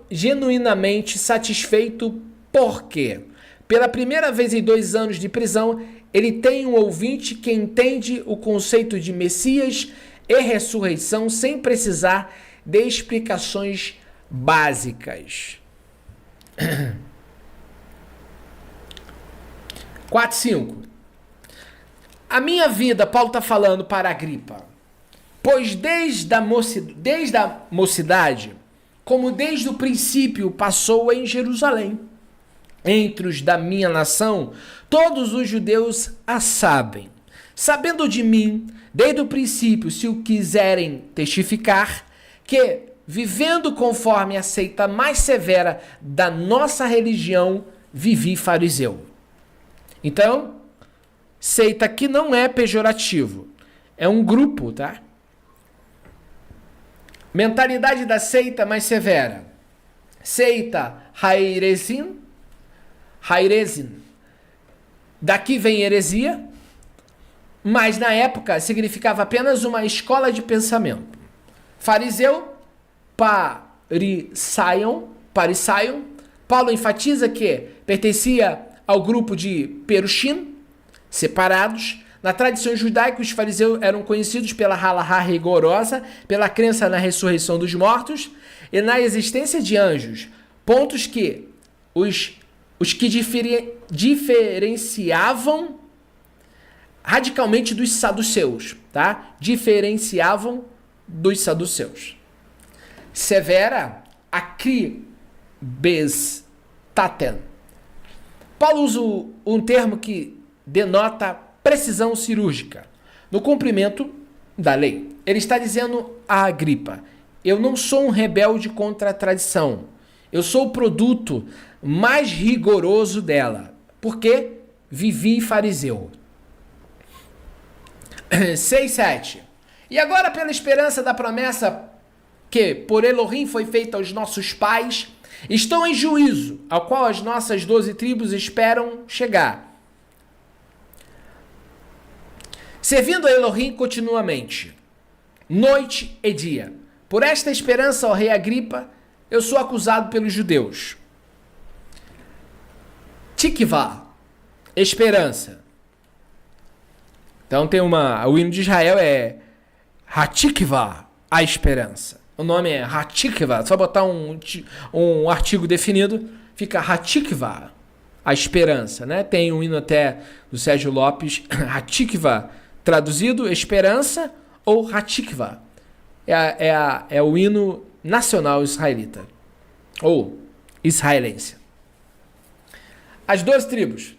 genuinamente satisfeito porque, pela primeira vez em 2 anos de prisão, ele tem um ouvinte que entende o conceito de Messias e ressurreição sem precisar de explicações básicas. 4:5. A minha vida, Paulo está falando para Agripa, pois desde a mocidade, como desde o princípio passou em Jerusalém, entre os da minha nação, todos os judeus a sabem. Sabendo de mim, desde o princípio, se o quiserem testificar, que, vivendo conforme a seita mais severa da nossa religião, vivi fariseu. Então, seita aqui não é pejorativo, é um grupo, tá? Mentalidade da seita mais severa. Seita Hairezin. Daqui vem heresia, mas na época significava apenas uma escola de pensamento. Fariseu, parisaion. Paulo enfatiza que pertencia ao grupo de Perushim, separados. Na tradição judaica, os fariseus eram conhecidos pela halahá rigorosa, pela crença na ressurreição dos mortos e na existência de anjos, pontos que os que diferenciavam radicalmente dos saduceus, tá? Diferenciavam dos saduceus. Severa, akribestaten. Paulo usa um termo que denota precisão cirúrgica no cumprimento da lei. Ele está dizendo a Agripa: eu não sou um rebelde contra a tradição. Eu sou o produto mais rigoroso dela. Por quê? Vivi fariseu. 6:7. E agora, pela esperança da promessa que por Elohim foi feita aos nossos pais, estão em juízo, ao qual as nossas 12 tribos esperam chegar. Servindo a Elohim continuamente, noite e dia. Por esta esperança, ó rei Agripa, eu sou acusado pelos judeus. Tikvah, esperança. Então tem o hino de Israel é Hatikvah, a esperança. O nome é Hatikvah, só botar um artigo definido, fica Hatikvah, a esperança, né? Tem um hino até do Sérgio Lopes, Hatikvah, traduzido, esperança ou Hatikvah. É o hino nacional israelita, ou israelense. As 12 tribos.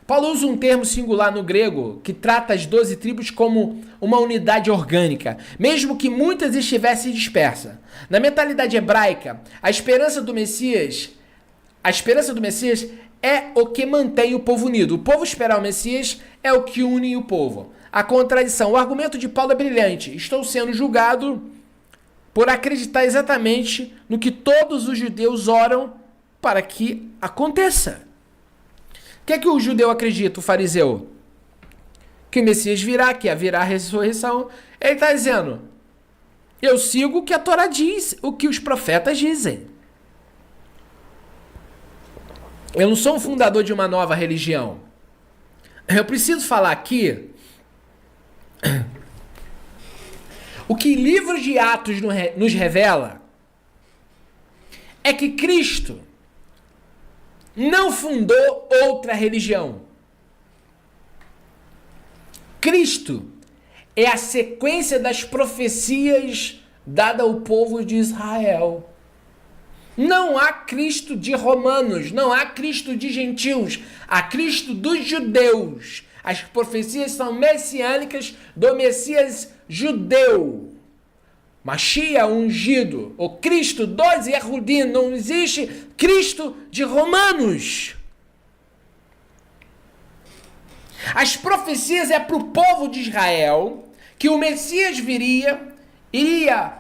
Paulo usa um termo singular no grego que trata as 12 tribos como uma unidade orgânica, mesmo que muitas estivessem dispersas. Na mentalidade hebraica, a esperança do Messias é o que mantém o povo unido. O povo esperar o Messias é o que une o povo. A contradição. O argumento de Paulo é brilhante. Estou sendo julgado por acreditar exatamente no que todos os judeus oram para que aconteça. O que é que o judeu acredita, o fariseu? Que o Messias virá, que haverá a ressurreição. Ele está dizendo, eu sigo o que a Torá diz, o que os profetas dizem. Eu não sou um fundador de uma nova religião. Eu preciso falar aqui o que o livro de Atos nos revela é que Cristo não fundou outra religião. Cristo é a sequência das profecias dada ao povo de Israel. Não há Cristo de romanos, não há Cristo de gentios, há Cristo dos judeus. As profecias são messiânicas do Messias judeu. Mashiach ungido, o Cristo dos Yehudim, não existe Cristo de romanos. As profecias é para o povo de Israel que o Messias iria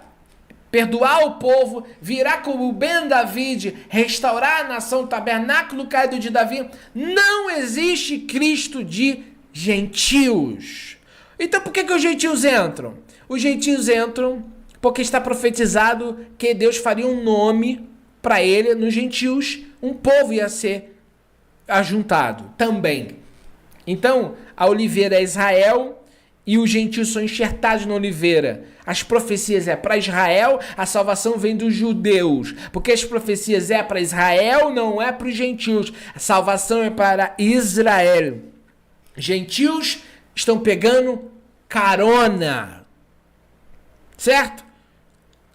perdoar o povo, virá como Ben David, restaurar a nação, tabernáculo caído de Davi. Não existe Cristo de gentios. Então por que os gentios entram? Os gentios entram porque está profetizado que Deus faria um nome para ele nos gentios, um povo ia ser ajuntado também. Então, a oliveira é Israel e os gentios são enxertados na oliveira. As profecias é para Israel, a salvação vem dos judeus. Porque as profecias é para Israel, não é para os gentios. A salvação é para Israel. Gentios estão pegando carona. Certo?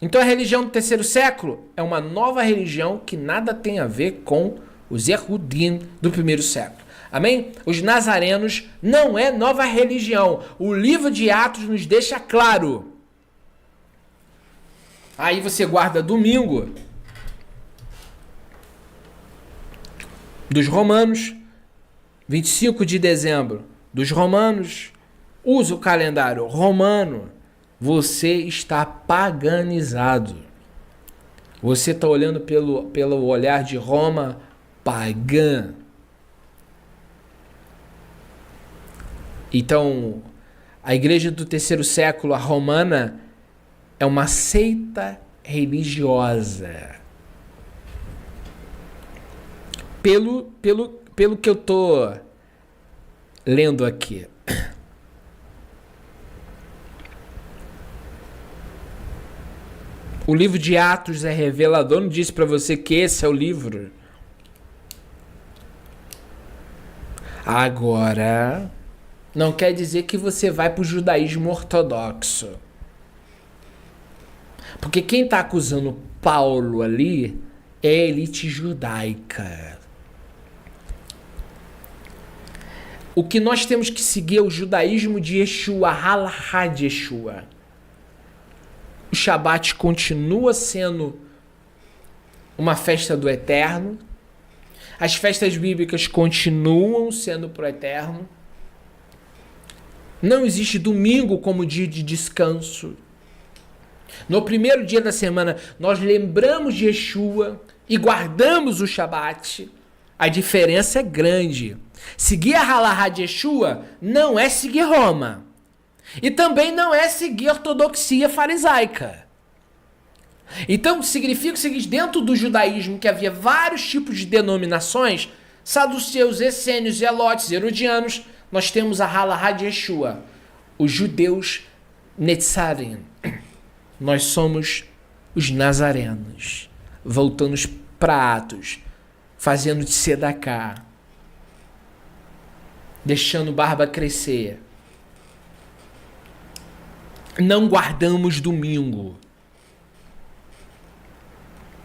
Então a religião do terceiro século é uma nova religião que nada tem a ver com os Yehudim do primeiro século. Amém? Os nazarenos não é nova religião. O livro de Atos nos deixa claro. Aí você guarda domingo dos romanos, 25 de dezembro dos romanos, usa o calendário romano. Você está paganizado. Você está olhando pelo olhar de Roma pagã. Então, a igreja do terceiro século, a romana, é uma seita religiosa. Pelo que eu estou lendo aqui. O livro de Atos é revelador, não disse para você que esse é o livro? Agora, não quer dizer que você vai para o judaísmo ortodoxo. Porque quem está acusando Paulo ali é a elite judaica. O que nós temos que seguir é o judaísmo de Yeshua, Halachá de Yeshua. O Shabat continua sendo uma festa do eterno. As festas bíblicas continuam sendo pro eterno. Não existe domingo como dia de descanso. No primeiro dia da semana, nós lembramos de Yeshua e guardamos o Shabat. A diferença é grande. Seguir a Halahá de Yeshua não é seguir Roma. E também não é seguir a ortodoxia farisaica. Então, significa o seguinte, dentro do judaísmo, que havia vários tipos de denominações, saduceus, essênios, zelotes, herodianos, nós temos a Halahá de Yeshua, os judeus Netzarim. Nós somos os nazarenos, voltando para Atos, fazendo de sedacá, deixando barba crescer. Não guardamos domingo.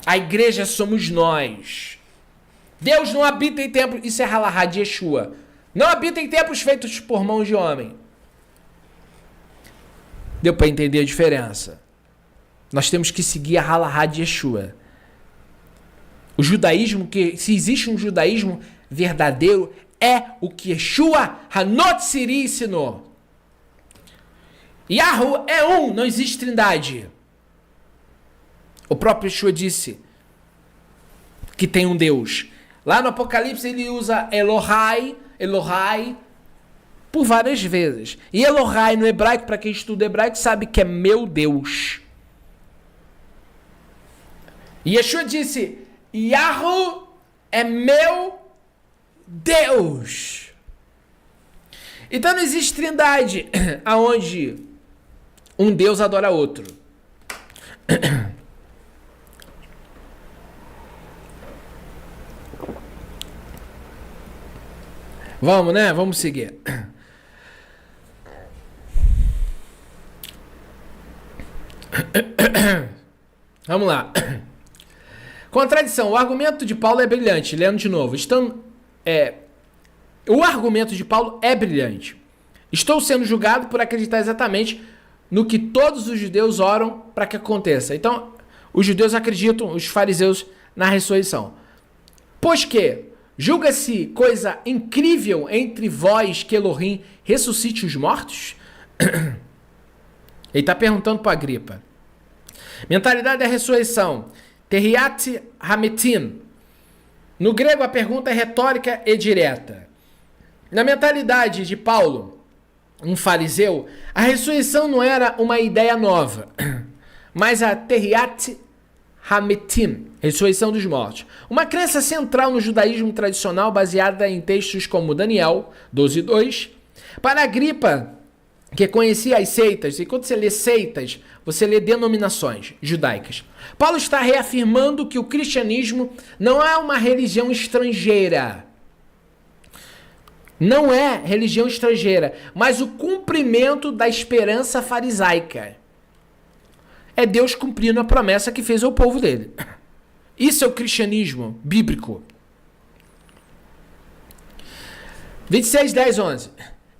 A igreja somos nós. Deus não habita em templos. Isso é Halahá de Yeshua. Não habita em templos feitos por mãos de homem. Deu para entender a diferença? Nós temos que seguir a Halahá de Yeshua. O judaísmo, se existe um judaísmo verdadeiro, é o que Yeshua Hanotsiri ensinou. Yahu é um, não existe trindade. O próprio Yeshua disse que tem um Deus. Lá no Apocalipse ele usa Elohai por várias vezes. E Elohai no hebraico, para quem estuda hebraico, sabe que é meu Deus. E Yeshua disse, Yahu é meu Deus. Então não existe trindade aonde um Deus adora outro. Vamos, né? Vamos seguir. Vamos lá. Contradição. O argumento de Paulo é brilhante. Lendo de novo. O argumento de Paulo é brilhante. Estou sendo julgado por acreditar exatamente no que todos os judeus oram para que aconteça. Então, os judeus acreditam, os fariseus, na ressurreição. Pois que julga-se coisa incrível entre vós que Elohim ressuscite os mortos? Ele está perguntando para Agripa. Mentalidade da ressurreição. Terriat hametim. No grego a pergunta é retórica e direta. Na mentalidade de Paulo, um fariseu, a ressurreição não era uma ideia nova, mas a Terriat hametim, ressurreição dos mortos. Uma crença central no judaísmo tradicional baseada em textos como Daniel 12:2. Para Agripa, que conhecia as seitas, e quando você lê seitas, você lê denominações judaicas. Paulo está reafirmando que o cristianismo não é uma religião estrangeira. Não é religião estrangeira, mas o cumprimento da esperança farisaica. É Deus cumprindo a promessa que fez ao povo dele. Isso é o cristianismo bíblico. 26:10-11.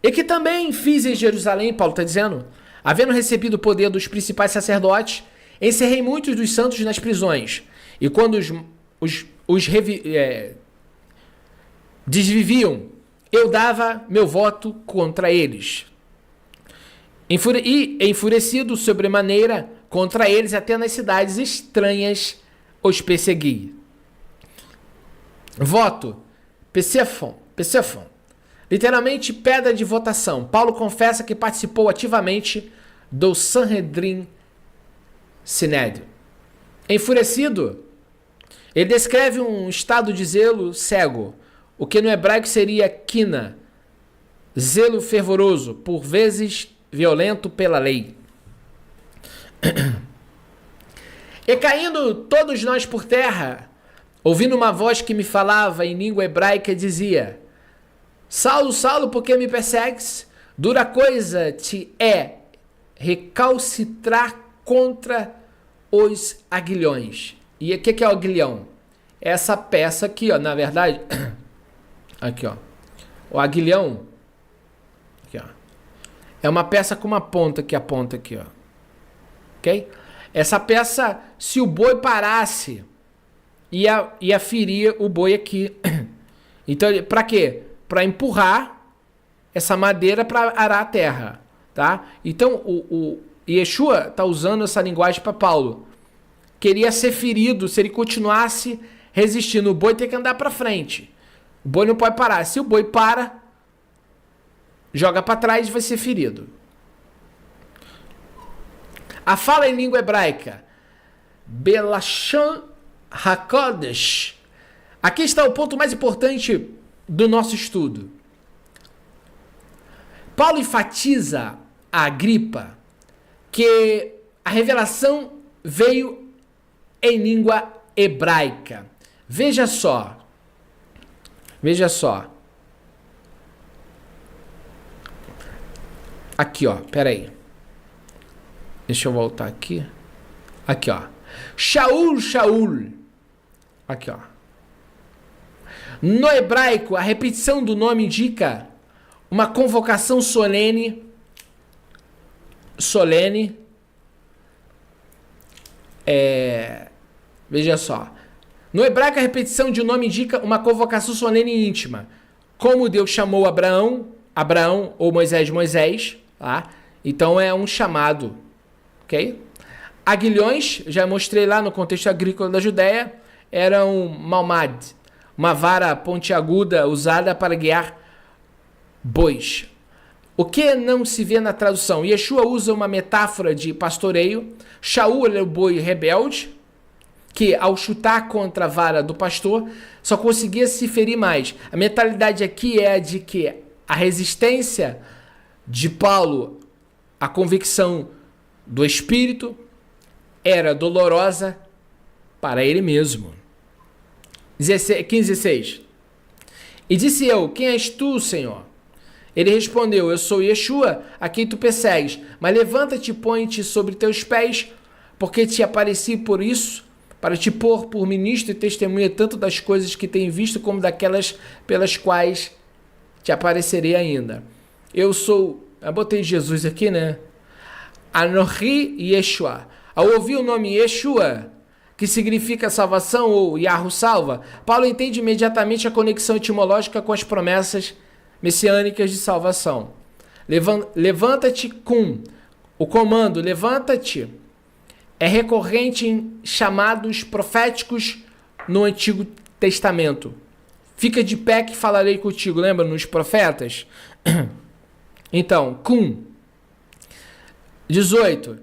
E que também fiz em Jerusalém, Paulo está dizendo, havendo recebido o poder dos principais sacerdotes, encerrei muitos dos santos nas prisões. E quando desviviam, eu dava meu voto contra eles. E enfurecido sobremaneira contra eles, até nas cidades estranhas os persegui. Voto, Psefon. Literalmente, pedra de votação. Paulo confessa que participou ativamente do Sanhedrin Sinédrio. Enfurecido, ele descreve um estado de zelo cego, o que no hebraico seria quina, zelo fervoroso, por vezes violento pela lei. E caindo todos nós por terra, ouvindo uma voz que me falava em língua hebraica, dizia: Saulo, Saulo, por que me persegues? Dura coisa te é recalcitrar contra os aguilhões. E o que é o aguilhão? Essa peça aqui, ó, na verdade, aqui, ó, o aguilhão, aqui, ó, é uma peça com uma ponta que aponta aqui, ó, ok? Essa peça, se o boi parasse ia ferir o boi aqui. Então, para quê? Para empurrar essa madeira para arar a terra, tá? Então, o Yeshua está usando essa linguagem para Paulo. Queria ser ferido se ele continuasse resistindo. O boi tem que andar para frente. O boi não pode parar. Se o boi para, joga para trás e vai ser ferido. A fala em língua hebraica, Belashon HaKodesh. Aqui está o ponto mais importante do nosso estudo. Paulo enfatiza a Agripa que a revelação veio em língua hebraica. Veja só. Aqui, ó, peraí. Deixa eu voltar aqui. Aqui, ó. Shaul. Aqui, ó. No hebraico, a repetição do nome indica uma convocação solene. Veja só. No hebraico, a repetição de um nome indica uma convocação solene e íntima. Como Deus chamou Abraão, ou Moisés, tá? Então é um chamado, ok? Aguilhões, já mostrei lá no contexto agrícola da Judéia, era um malmad, uma vara pontiaguda usada para guiar bois. O que não se vê na tradução? Yeshua usa uma metáfora de pastoreio. Shaul é o boi rebelde, que ao chutar contra a vara do pastor, só conseguia se ferir mais. A mentalidade aqui é a de que a resistência de Paulo à convicção do Espírito era dolorosa para ele mesmo. 15:16. E disse eu, quem és tu, Senhor? Ele respondeu, eu sou Yeshua, a quem tu persegues. Mas levanta-te e põe-te sobre teus pés, porque te apareci por isso, para te pôr por ministro e testemunha tanto das coisas que tenho visto, como daquelas pelas quais te aparecerei ainda. Eu botei Jesus aqui, né? Anohi Yeshua. Ao ouvir o nome Yeshua, que significa salvação ou Yahu salva, Paulo entende imediatamente a conexão etimológica com as promessas messiânicas de salvação. Levanta-te com o comando, levanta-te, é recorrente em chamados proféticos no Antigo Testamento. Fica de pé que falarei contigo, lembra nos profetas? Então, cum. 18.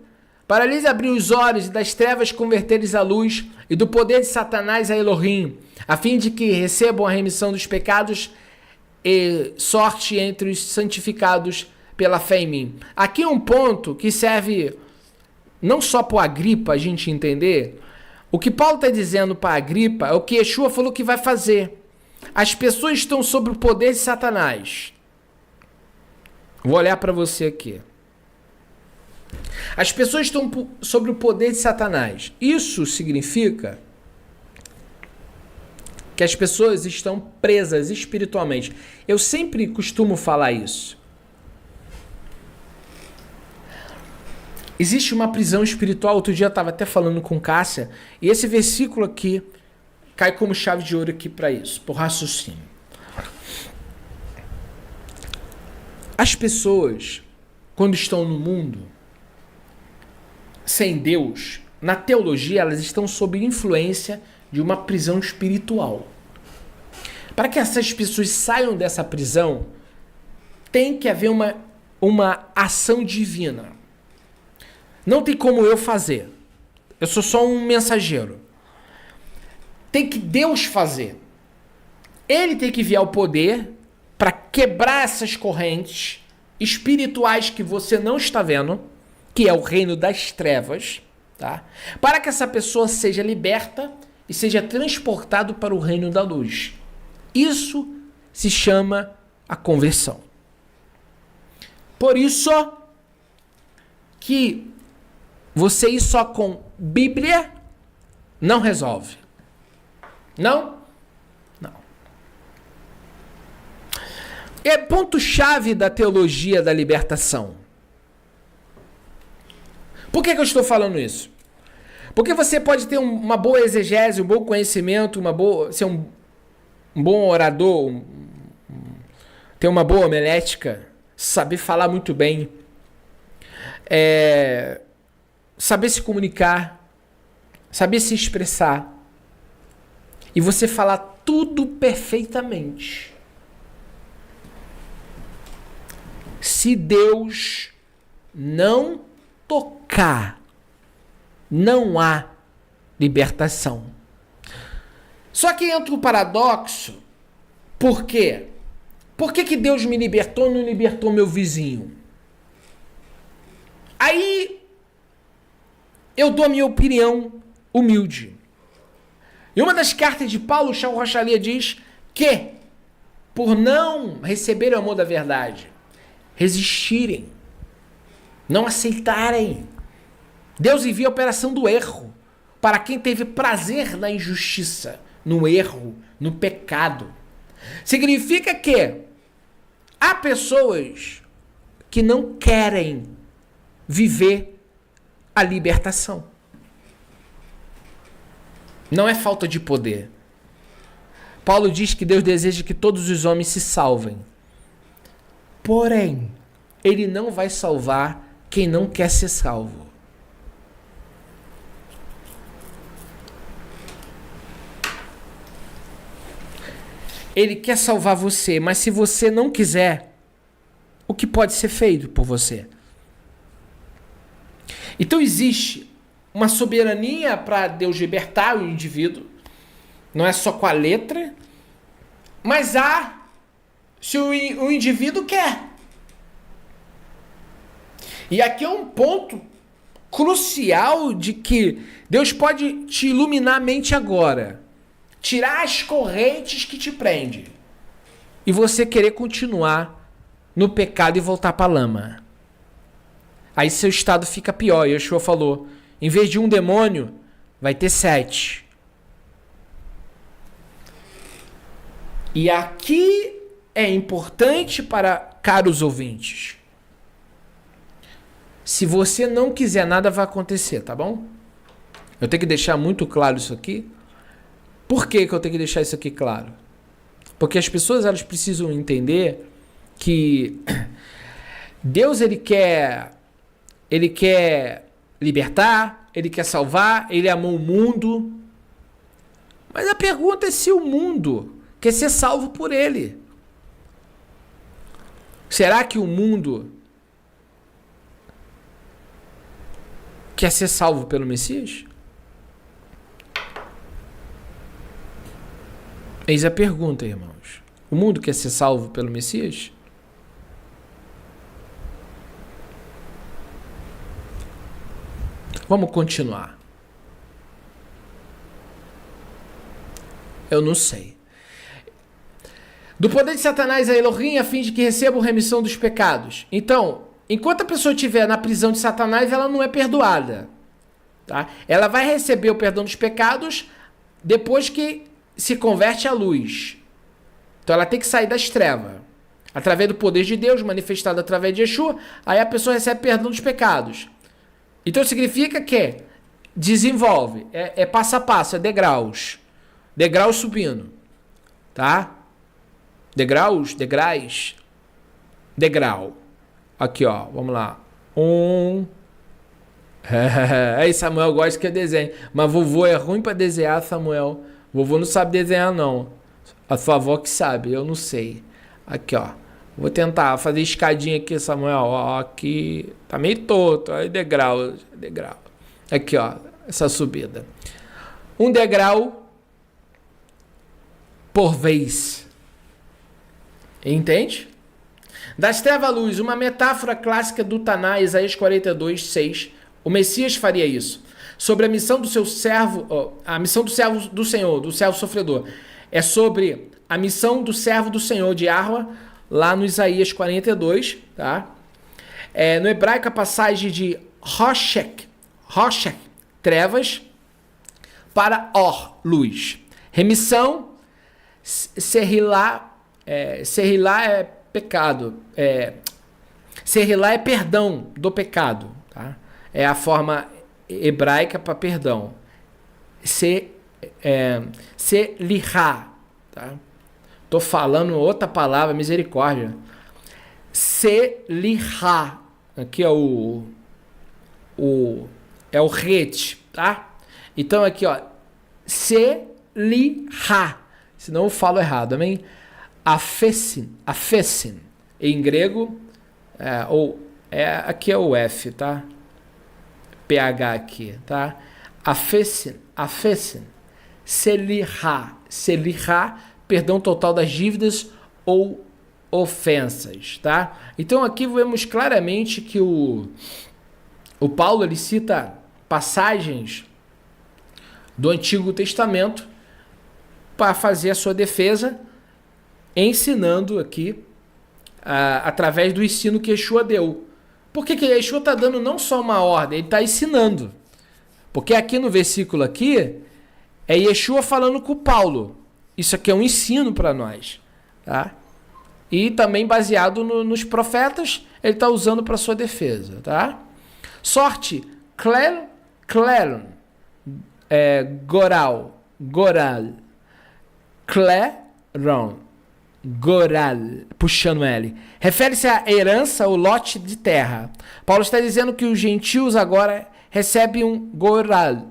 Para lhes abrir os olhos e das trevas converteres à luz e do poder de Satanás a Elohim, a fim de que recebam a remissão dos pecados e sorte entre os santificados pela fé em mim. Aqui é um ponto que serve não só para Agripa a gente entender. O que Paulo está dizendo para Agripa é o que Yeshua falou que vai fazer. As pessoas estão sob o poder de Satanás. Vou olhar para você aqui. As pessoas estão sob o poder de Satanás. Isso significa que as pessoas estão presas espiritualmente. Eu sempre costumo falar isso. Existe uma prisão espiritual. Outro dia eu estava até falando com Cássia, e esse versículo aqui cai como chave de ouro aqui para isso, por raciocínio. As pessoas, quando estão no mundo, sem Deus, na teologia, elas estão sob influência de uma prisão espiritual. Para que essas pessoas saiam dessa prisão, tem que haver uma ação divina. Não tem como eu fazer. Eu sou só um mensageiro. Tem que Deus fazer. Ele tem que enviar o poder para quebrar essas correntes espirituais que você não está vendo, que é o reino das trevas, tá? Para que essa pessoa seja liberta e seja transportado para o reino da luz. Isso se chama a conversão. Por isso que você ir só com Bíblia não resolve. Não? Não. É ponto-chave da teologia da libertação. Por que eu estou falando isso? Porque você pode ter uma boa exegese, um bom conhecimento, ser um bom orador, ter uma boa homilética, saber falar muito bem, saber se comunicar, saber se expressar, e você falar tudo perfeitamente. Se Deus não tocar, não há libertação. Só que entra o paradoxo. Por quê? Por que Deus me libertou e não libertou meu vizinho? Aí eu dou a minha opinião humilde. Em uma das cartas de Paulo, Charles Rochalia diz que, por não receber o amor da verdade, resistirem, não aceitarem, Deus envia a operação do erro para quem teve prazer na injustiça, no erro, no pecado. Significa que há pessoas que não querem viver a libertação. Não é falta de poder. Paulo diz que Deus deseja que todos os homens se salvem. Porém, ele não vai salvar quem não quer ser salvo. Ele quer salvar você, mas se você não quiser, o que pode ser feito por você? Então existe uma soberania para Deus libertar o indivíduo. Não é só com a letra, mas há se o indivíduo quer. E aqui é um ponto crucial de que Deus pode te iluminar a mente agora, tirar as correntes que te prendem e você querer continuar no pecado e voltar para a lama. Aí seu estado fica pior. E Yeshua falou, em vez de um demônio, vai ter 7. E aqui é importante para caros ouvintes. Se você não quiser, nada vai acontecer, tá bom? Eu tenho que deixar muito claro isso aqui. Por que eu tenho que deixar isso aqui claro? Porque as pessoas elas precisam entender que Deus ele quer libertar, ele quer salvar, ele amou o mundo. Mas a pergunta é se o mundo quer ser salvo por ele. Será que o mundo quer ser salvo pelo Messias? Eis a pergunta, irmãos. O mundo quer ser salvo pelo Messias? Vamos continuar. Eu não sei. Do poder de Satanás a Elohim, a fim de que recebam remissão dos pecados. Então, enquanto a pessoa estiver na prisão de Satanás, ela não é perdoada. Tá? Ela vai receber o perdão dos pecados depois que se converte à luz. Então ela tem que sair das trevas. Através do poder de Deus, manifestado através de Yeshua, aí a pessoa recebe perdão dos pecados. Então significa que desenvolve, é passo a passo, é degraus. Degraus subindo. Tá? Degraus. Degrau. Aqui, ó. Vamos lá. Aí Samuel gosta que eu desenhe. Mas vovô é ruim pra desenhar, Samuel. Vovô não sabe desenhar, não. A sua avó que sabe, eu não sei. Aqui, ó. Vou tentar fazer escadinha aqui, Samuel. Ó, aqui. Tá meio torto. Aí degrau. Aqui, ó. Essa subida. Um degrau por vez. Entende? Das trevas à luz, uma metáfora clássica do Taná, Isaías 42, 6. O Messias faria isso. Sobre a missão do seu servo, a missão do servo do Senhor, do servo sofredor. É sobre a missão do servo do Senhor de Arwa, lá no Isaías 42, tá? No hebraico, a passagem de Roshek, trevas, para Or, luz. Remissão, Serrilá é pecado. Serrilá é perdão do pecado, tá? É a forma hebraica para perdão. Selihá, tá? Tô falando outra palavra, misericórdia. Selihá. Aqui é o rete, tá? Então aqui, ó, Selihá. Senão eu falo errado, amém? Afesin. Em grego, aqui é o F, tá? PH aqui, tá? Afesin. Selihá, perdão total das dívidas ou ofensas, tá? Então aqui vemos claramente que o Paulo ele cita passagens do Antigo Testamento para fazer a sua defesa, ensinando aqui através do ensino que Yeshua deu. Por que Yeshua está dando não só uma ordem, ele está ensinando. Porque aqui no versículo aqui, é Yeshua falando com Paulo. Isso aqui é um ensino para nós. Tá? E também baseado nos profetas, ele está usando para sua defesa. Tá? Sorte, Cleron, Goral, Cleron, Goral, puxando L. Refere-se à herança, o lote de terra. Paulo está dizendo que os gentios agora recebem um Goral,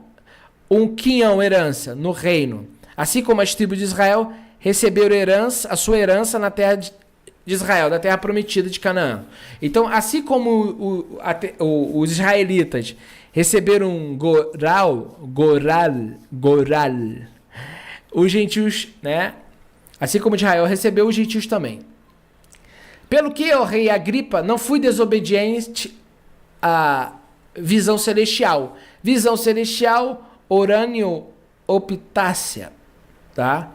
um quinhão, herança, no reino. Assim como as tribos de Israel receberam a sua herança na terra de Israel, da terra prometida de Canaã. Então, assim como os israelitas receberam um Goral, os gentios, né? Assim como Israel recebeu, os gentios também. Pelo que, ó rei Agripa, não fui desobediente à visão celestial. Visão celestial, orânio optácia, tá?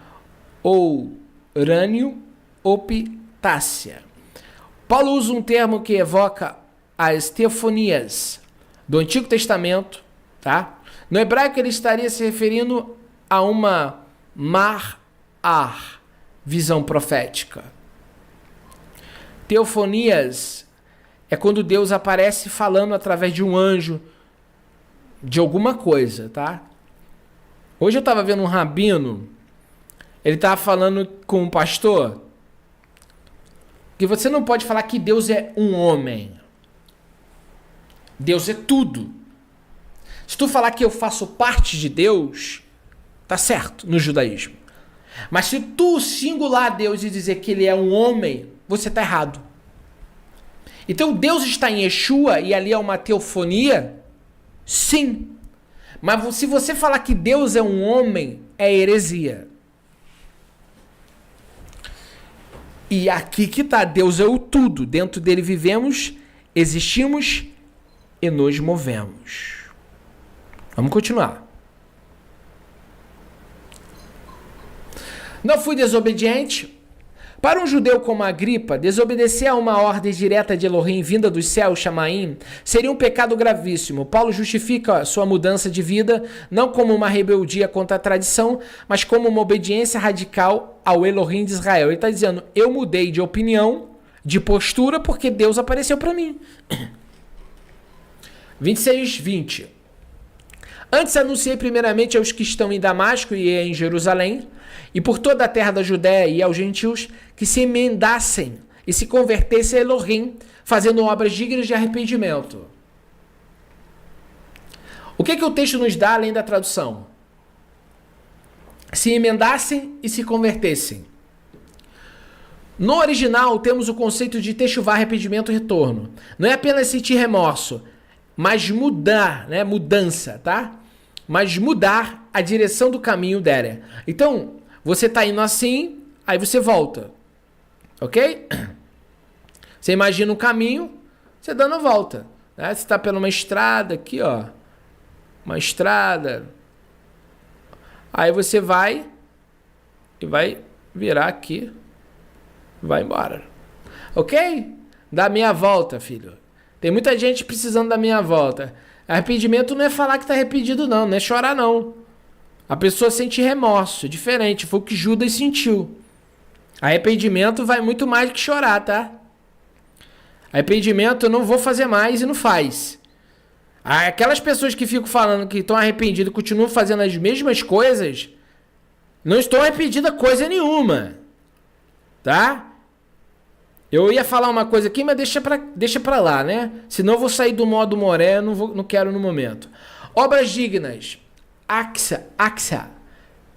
Ou orânio optácia. Paulo usa um termo que evoca as teofanias do Antigo Testamento, tá? No hebraico ele estaria se referindo a uma visão profética. Teofanias é quando Deus aparece falando através de um anjo de alguma coisa, tá? Hoje eu estava vendo um rabino, ele estava falando com um pastor que você não pode falar que Deus é um homem. Deus é tudo. Se tu falar que eu faço parte de Deus, tá certo no judaísmo. Mas se tu singular Deus e dizer que ele é um homem, você tá errado. Então Deus está em Yeshua e ali é uma teofania? Sim. Mas se você falar que Deus é um homem, é heresia. E aqui que tá, Deus é o tudo. Dentro dele vivemos, existimos e nos movemos. Vamos continuar. Não fui desobediente. Para um judeu como Agripa, desobedecer a uma ordem direta de Elohim vinda dos céus, Shamaim, seria um pecado gravíssimo. Paulo justifica sua mudança de vida não como uma rebeldia contra a tradição, mas como uma obediência radical ao Elohim de Israel. Ele está dizendo, eu mudei de opinião, de postura, porque Deus apareceu para mim. 26:20. Antes anunciei primeiramente aos que estão em Damasco e em Jerusalém, e por toda a terra da Judéia e aos gentios, que se emendassem e se convertessem a Elohim, fazendo obras dignas de arrependimento. O que o texto nos dá além da tradução? Se emendassem e se convertessem. No original, temos o conceito de techuvá, arrependimento e retorno. Não é apenas sentir remorso, mas mudar, né? Mudança, tá? Mas mudar a direção do caminho dela. Então, você tá indo assim, aí você volta. Ok? Você imagina um caminho, você dando a volta. Né? Você tá por uma estrada aqui, ó. Uma estrada. Aí você vai e vai virar aqui. Vai embora. Ok? Dá meia volta, filho. Tem muita gente precisando da meia volta. Arrependimento não é falar que tá arrependido, não. Não é chorar, não. A pessoa sente remorso. É diferente. Foi o que Judas sentiu. Arrependimento vai muito mais do que chorar, tá? Arrependimento eu não vou fazer mais e não faz. Aquelas pessoas que ficam falando que estão arrependidas e continuam fazendo as mesmas coisas, não estão arrependidas coisa nenhuma. Tá? Eu ia falar uma coisa aqui, mas deixa pra lá, né? Senão eu vou sair do modo Moré, não quero no momento. Obras dignas. Axa,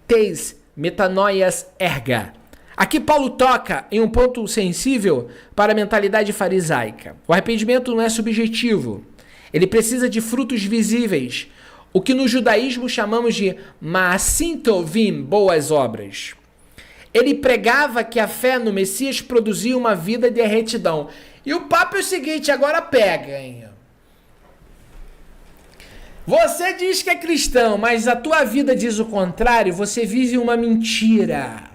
teis, metanoias erga. Aqui Paulo toca em um ponto sensível para a mentalidade farisaica. O arrependimento não é subjetivo. Ele precisa de frutos visíveis, o que no judaísmo chamamos de ma'asim tovim, boas obras. Ele pregava que a fé no Messias produzia uma vida de retidão. E o papo é o seguinte, agora pega, hein? Você diz que é cristão, mas a tua vida diz o contrário, você vive uma mentira.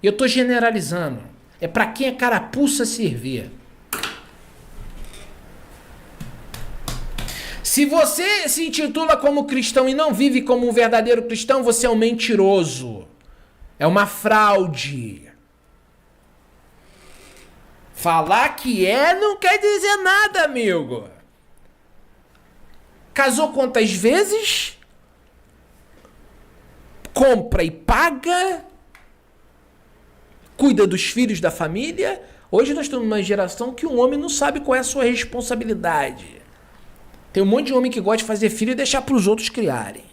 Eu estou generalizando. É para quem a carapuça servir. Se você se intitula como cristão e não vive como um verdadeiro cristão, você é um mentiroso. É uma fraude. Falar que é não quer dizer nada, amigo. Casou quantas vezes? Compra e paga? Cuida dos filhos da família? Hoje nós estamos numa geração que um homem não sabe qual é a sua responsabilidade. Tem um monte de homem que gosta de fazer filho e deixar para os outros criarem.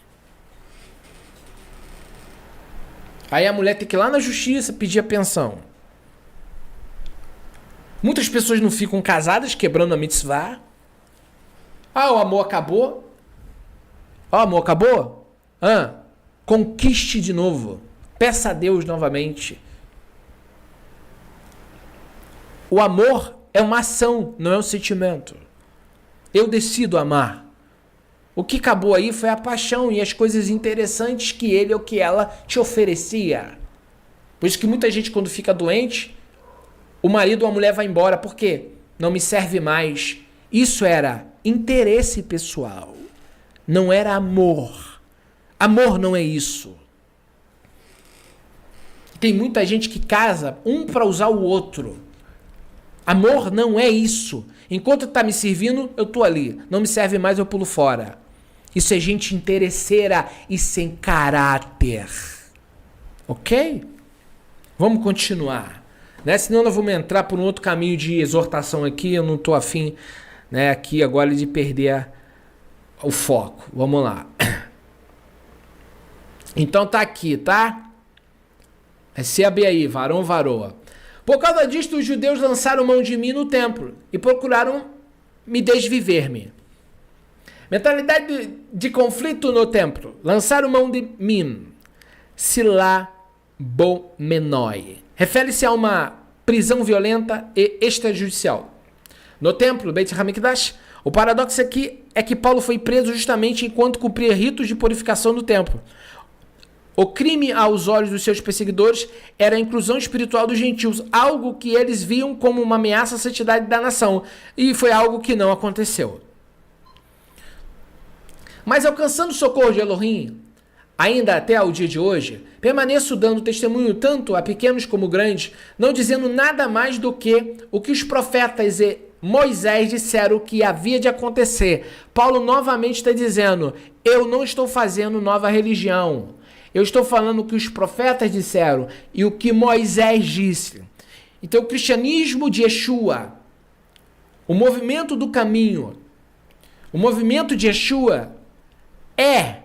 Aí a mulher tem que ir lá na justiça pedir a pensão. Muitas pessoas não ficam casadas quebrando a mitzvah. Ah, o amor acabou. Ah, o amor acabou? Conquiste de novo. Peça a Deus novamente. O amor é uma ação, não é um sentimento. Eu decido amar. O que acabou aí foi a paixão e as coisas interessantes que ele ou que ela te oferecia. Por isso que muita gente, quando fica doente, o marido ou a mulher vai embora. Por quê? Não me serve mais. Isso era interesse pessoal. Não era amor. Amor não é isso. Tem muita gente que casa um para usar o outro. Amor não é isso. Enquanto tá me servindo, eu tô ali. Não me serve mais, eu pulo fora. Isso é gente interesseira e sem caráter. Ok? Vamos continuar. Né? Senão nós vamos entrar por um outro caminho de exortação aqui. Eu não tô afim, né, aqui agora de perder o foco. Vamos lá. Então tá aqui, tá? Recebe aí, varão, varoa. Por causa disto, os judeus lançaram mão de mim no templo e procuraram me desviver-me. Mentalidade de conflito no templo. Lançaram mão de mim. Silabomenoi. Refere-se a uma prisão violenta e extrajudicial. No templo, Beit HaMikdash, o paradoxo aqui é que Paulo foi preso justamente enquanto cumpria ritos de purificação no templo. O crime aos olhos dos seus perseguidores era a inclusão espiritual dos gentios, algo que eles viam como uma ameaça à santidade da nação, e foi algo que não aconteceu. Mas alcançando o socorro de Elohim, ainda até ao dia de hoje, permaneço dando testemunho tanto a pequenos como grandes, não dizendo nada mais do que o que os profetas e Moisés disseram que havia de acontecer. Paulo novamente está dizendo, eu não estou fazendo nova religião. Eu estou falando o que os profetas disseram e o que Moisés disse. Então, o cristianismo de Yeshua, o movimento do caminho, o movimento de Yeshua é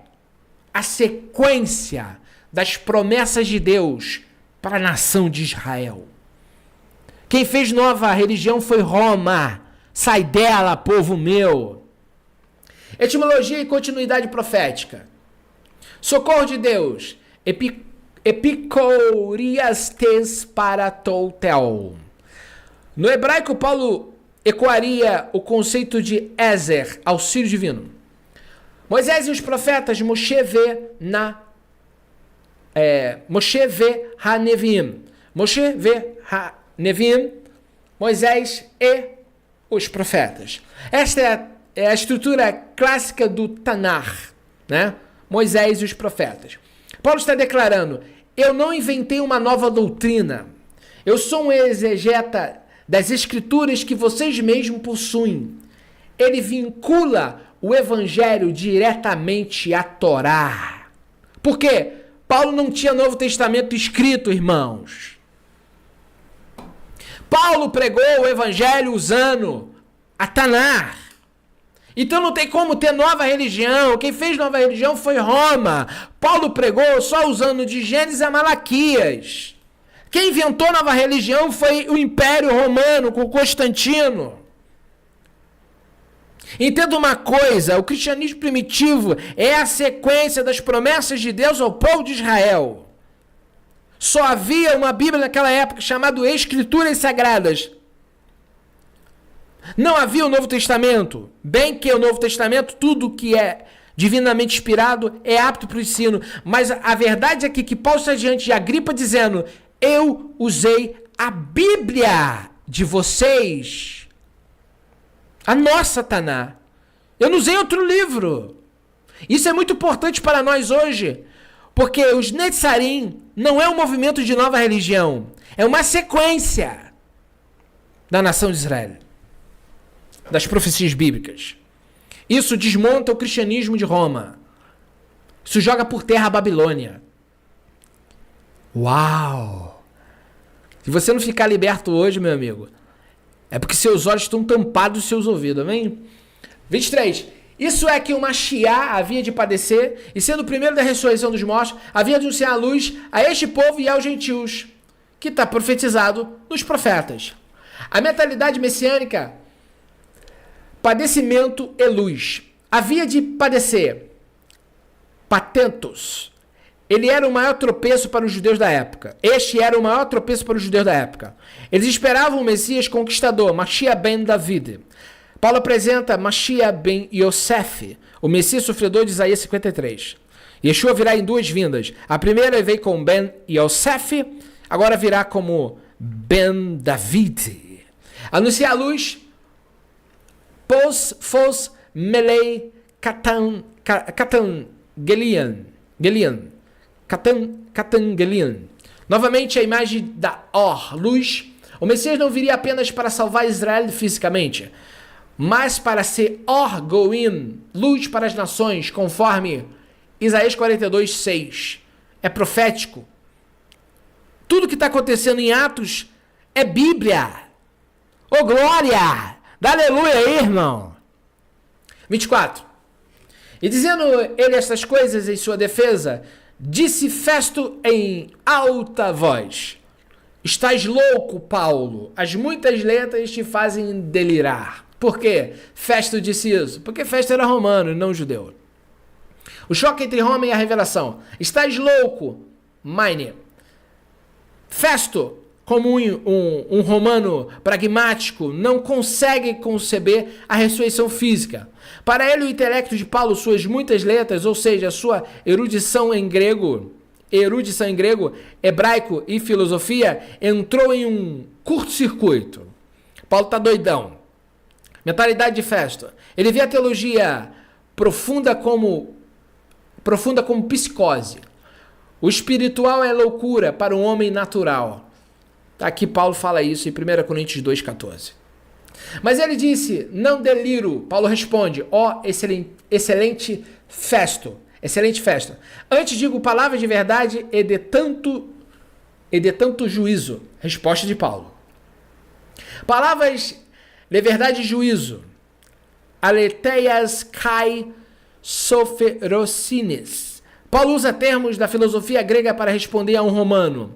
a sequência das promessas de Deus para a nação de Israel. Quem fez nova religião foi Roma. Sai dela, povo meu. Etimologia e continuidade profética. Socorro de Deus, epikouriastes paratoutel. No hebraico, Paulo ecoaria o conceito de Ezer, auxílio divino. Moisés e os profetas, Moshe ve Hanevim. Moshe ve Hanevim, Moisés e os profetas. Esta é a estrutura clássica do Tanakh, né? Moisés e os profetas. Paulo está declarando, eu não inventei uma nova doutrina. Eu sou um exegeta das escrituras que vocês mesmos possuem. Ele vincula o evangelho diretamente à Torá. Por quê? Paulo não tinha Novo Testamento escrito, irmãos. Paulo pregou o evangelho usando a Taná. Então não tem como ter nova religião. Quem fez nova religião foi Roma. Paulo pregou só usando de Gênesis a Malaquias. Quem inventou nova religião foi o Império Romano com Constantino. Entenda uma coisa, o cristianismo primitivo é a sequência das promessas de Deus ao povo de Israel. Só havia uma Bíblia naquela época chamada Escrituras Sagradas. Não havia o Novo Testamento. Bem que o Novo Testamento, tudo que é divinamente inspirado, é apto para o ensino. Mas a verdade é que Paulo está diante de Agripa dizendo: eu usei a Bíblia de vocês, a nossa Taná. Eu não usei outro livro. Isso é muito importante para nós hoje, porque os Netzarim não é um movimento de nova religião, é uma sequência da nação de Israel, das profecias bíblicas. Isso desmonta o cristianismo de Roma. Isso joga por terra a Babilônia. Uau! Se você não ficar liberto hoje, meu amigo, é porque seus olhos estão tampados dos seus ouvidos, amém? 23. Isso é que o Mashiach havia de padecer, e sendo o primeiro da ressurreição dos mortos, havia de anunciar a luz a este povo e aos gentios, que está profetizado nos profetas. A mentalidade messiânica, padecimento e luz. Havia de padecer. Patentos. Ele era o maior tropeço para os judeus da época. Este era o maior tropeço para os judeus da época. Eles esperavam o Messias conquistador, Mashiach ben David. Paulo apresenta Mashiach ben Yosef, o Messias sofredor de Isaías 53. Yeshua virá em duas vindas. A primeira veio com ben Yosef, agora virá como ben David. Anunciar a luz, pos, fos, melei, katan, gelian. Gelian. Novamente a imagem da luz. O Messias não viria apenas para salvar Israel fisicamente, mas para ser Goim, luz para as nações, conforme Isaías 42:6. É profético. Tudo que está acontecendo em Atos é Bíblia. Ô glória! Dá aleluia aí, irmão. 24. E dizendo ele estas coisas em sua defesa, disse Festo em alta voz: estás louco, Paulo, as muitas letras te fazem delirar. Por quê? Festo disse isso? Porque Festo era romano e não judeu. O choque entre Roma e a revelação. Estás louco, Meine. Festo, como um romano pragmático, não consegue conceber a ressurreição física. Para ele, o intelecto de Paulo, suas muitas letras, ou seja, a sua erudição em grego, hebraico e filosofia, entrou em um curto-circuito. Paulo está doidão. Mentalidade de Festo. Ele vê a teologia profunda como psicose. O espiritual é loucura para um homem natural. Aqui Paulo fala isso em 1 Coríntios 2,14. Mas ele disse: não deliro. Paulo responde: excelente Festo. Antes digo palavras de verdade e de tanto juízo. Resposta de Paulo. Palavras de verdade e juízo. Aleteias kai soferocines. Paulo usa termos da filosofia grega para responder a um romano.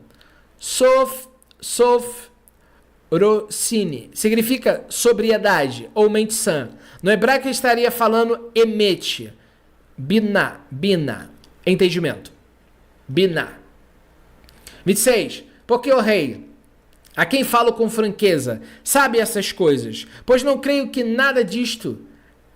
Sofrocine significa sobriedade ou mente sã. No hebraico ele estaria falando emet. Bina. Entendimento. Bina. 26. Porque o rei, a quem falo com franqueza, sabe essas coisas, pois não creio que nada disto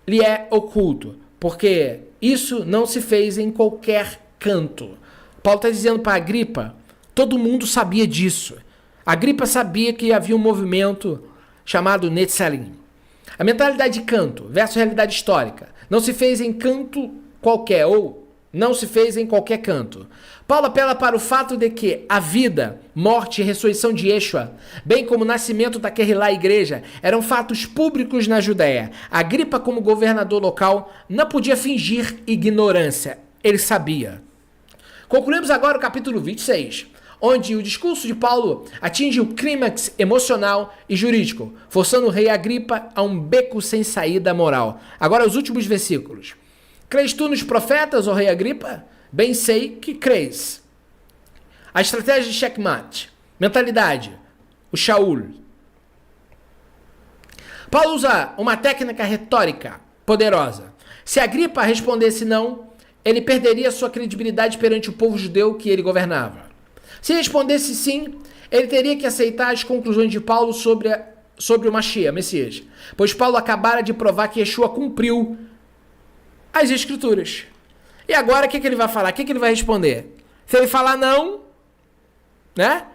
lhe é oculto, porque isso não se fez em qualquer canto. Paulo está dizendo para Agripa, todo mundo sabia disso. Agripa sabia que havia um movimento chamado Netzarim. A mentalidade de canto versus realidade histórica não se fez em canto qualquer, ou não se fez em qualquer canto. Paulo apela para o fato de que a vida, morte e ressurreição de Yeshua, bem como o nascimento da Kehilá igreja, eram fatos públicos na Judéia. Agripa, como governador local, não podia fingir ignorância. Ele sabia. Concluímos agora o capítulo 26, onde o discurso de Paulo atinge o clímax emocional e jurídico, forçando o rei Agripa a um beco sem saída moral. Agora os últimos versículos. Crês tu nos profetas, ó rei Agripa? Bem sei que crês. A estratégia de checkmate. Mentalidade. O Shaul. Paulo usa uma técnica retórica poderosa. Se Agripa respondesse não, ele perderia sua credibilidade perante o povo judeu que ele governava. Se respondesse sim, ele teria que aceitar as conclusões de Paulo sobre o Mashiach, Messias, pois Paulo acabara de provar que Yeshua cumpriu as Escrituras. E agora o que ele vai falar? O que ele vai responder? Se ele falar não, né?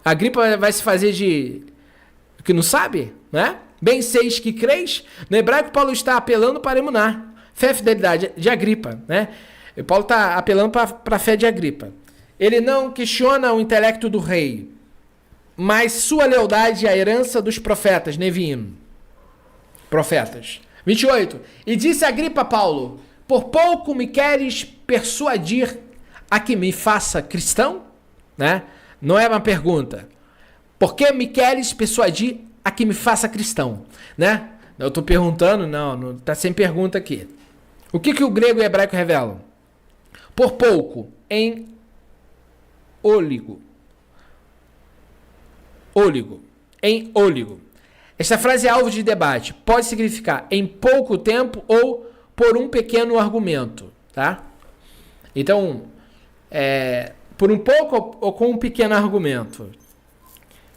Agripa vai se fazer de que não sabe, né? Bem seis que crês. No hebraico, Paulo está apelando para emuná, fé e fidelidade de Agripa, né? E Paulo está apelando para a fé de Agripa. Ele não questiona o intelecto do rei, mas sua lealdade à herança dos profetas, Neviim. Profetas. 28. E disse Agripa a Paulo: por pouco me queres persuadir a que me faça cristão? Né? Não é uma pergunta. Por que me queres persuadir a que me faça cristão? Né? Eu estou perguntando, não está sem pergunta aqui. O que o grego e o hebraico revelam? Por pouco, em óligo. Em óligo. Esta frase é alvo de debate. Pode significar em pouco tempo ou por um pequeno argumento, tá? Então, por um pouco ou com um pequeno argumento.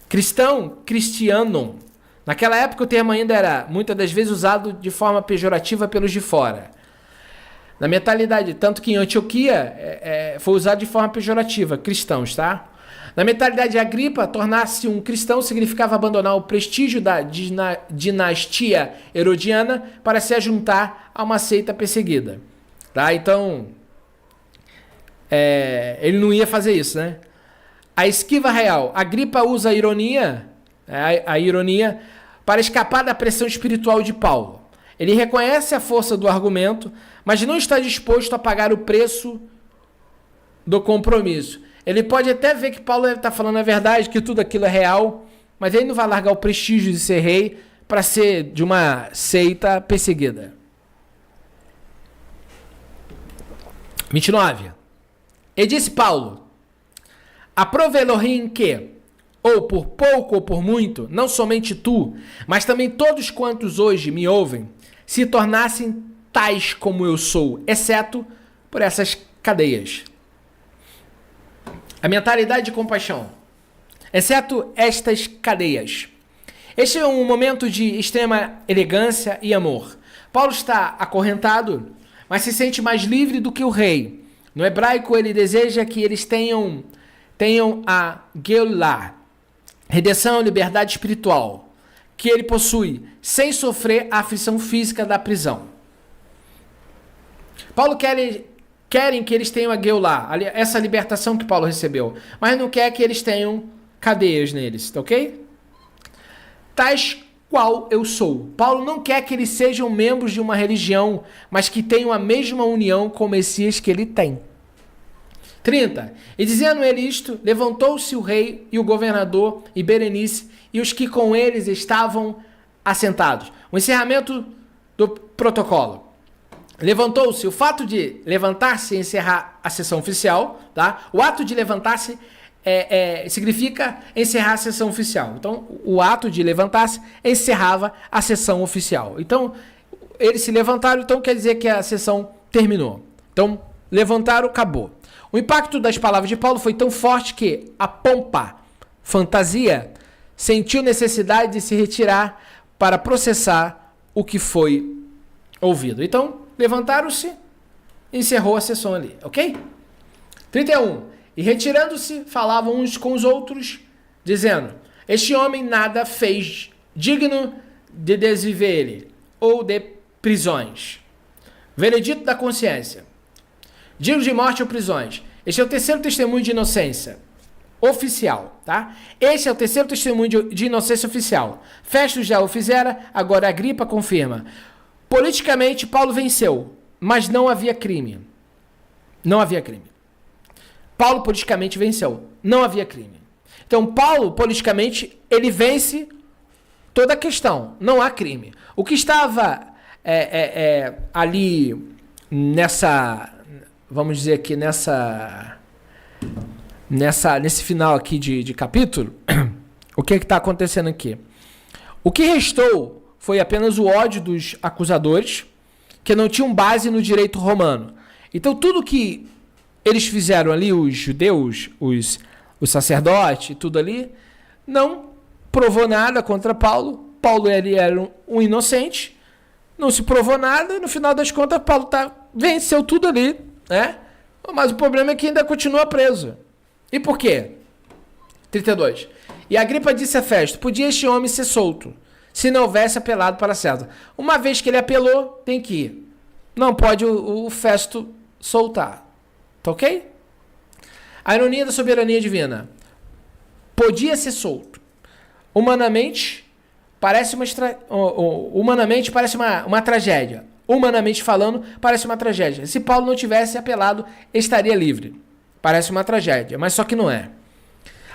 Cristiano. Naquela época o termo ainda era muitas das vezes usado de forma pejorativa pelos de fora. Na mentalidade, tanto que em Antioquia foi usado de forma pejorativa, cristãos, tá? Na mentalidade de Agripa, tornar-se um cristão significava abandonar o prestígio da dinastia herodiana para se ajuntar a uma seita perseguida. Tá? Então, ele não ia fazer isso, né? A esquiva real. Agripa usa a ironia para escapar da pressão espiritual de Paulo. Ele reconhece a força do argumento, mas não está disposto a pagar o preço do compromisso. Ele pode até ver que Paulo está falando a verdade, que tudo aquilo é real, mas ele não vai largar o prestígio de ser rei para ser de uma seita perseguida. 29. E disse Paulo: aprove Elohim que, ou por pouco ou por muito, não somente tu, mas também todos quantos hoje me ouvem, se tornassem tais como eu sou, exceto por essas cadeias. A mentalidade de compaixão. Exceto estas cadeias. Este é um momento de extrema elegância e amor. Paulo está acorrentado, mas se sente mais livre do que o rei. No hebraico, ele deseja que eles tenham a Geulah, redenção e liberdade espiritual, que ele possui, sem sofrer a aflição física da prisão. Paulo querem que eles tenham a Geulah, essa libertação que Paulo recebeu, mas não quer que eles tenham cadeias neles, tá ok? Tais qual eu sou. Paulo não quer que eles sejam membros de uma religião, mas que tenham a mesma união com o Messias que ele tem. 30. E dizendo ele isto, levantou-se o rei e o governador e Berenice e os que com eles estavam assentados. O encerramento do protocolo. Levantou-se, o fato de levantar-se e encerrar a sessão oficial, tá? O ato de levantar-se significa encerrar a sessão oficial. Então, o ato de levantar-se encerrava a sessão oficial. Então, eles se levantaram, então quer dizer que a sessão terminou. Então, levantaram, acabou. O impacto das palavras de Paulo foi tão forte que a pompa, fantasia, sentiu necessidade de se retirar para processar o que foi ouvido. Então, levantaram-se, encerrou a sessão ali, ok? 31. E retirando-se, falavam uns com os outros, dizendo: este homem nada fez digno de desviver ele, ou de prisões. Veredito da consciência. digno de morte ou prisões. Este é o terceiro testemunho de inocência oficial, tá? Esse é o terceiro testemunho de inocência oficial. Festo já o fizera, agora Agripa confirma. Politicamente, Paulo venceu, mas não havia crime. Não havia crime. Paulo politicamente venceu, não havia crime. Então, Paulo, politicamente, ele vence toda a questão, não há crime. O que estava ali nessa, vamos dizer aqui, nesse final aqui de capítulo, o que está acontecendo aqui? O que restou foi apenas o ódio dos acusadores, que não tinham base no direito romano. Então, tudo que eles fizeram ali, os judeus, os sacerdotes, tudo ali, não provou nada contra Paulo. Paulo ele era um inocente, não se provou nada, e no final das contas, Paulo venceu tudo ali, né? Mas o problema é que ainda continua preso. E por quê? 32. E Agripa disse a Festo: podia este homem ser solto, se não houvesse apelado para César. Uma vez que ele apelou, tem que ir. Não pode o Festo soltar. Tá ok? A ironia da soberania divina. Podia ser solto. Humanamente, parece uma tragédia. Humanamente falando, parece uma tragédia. Se Paulo não tivesse apelado, estaria livre. Parece uma tragédia, mas só que não é.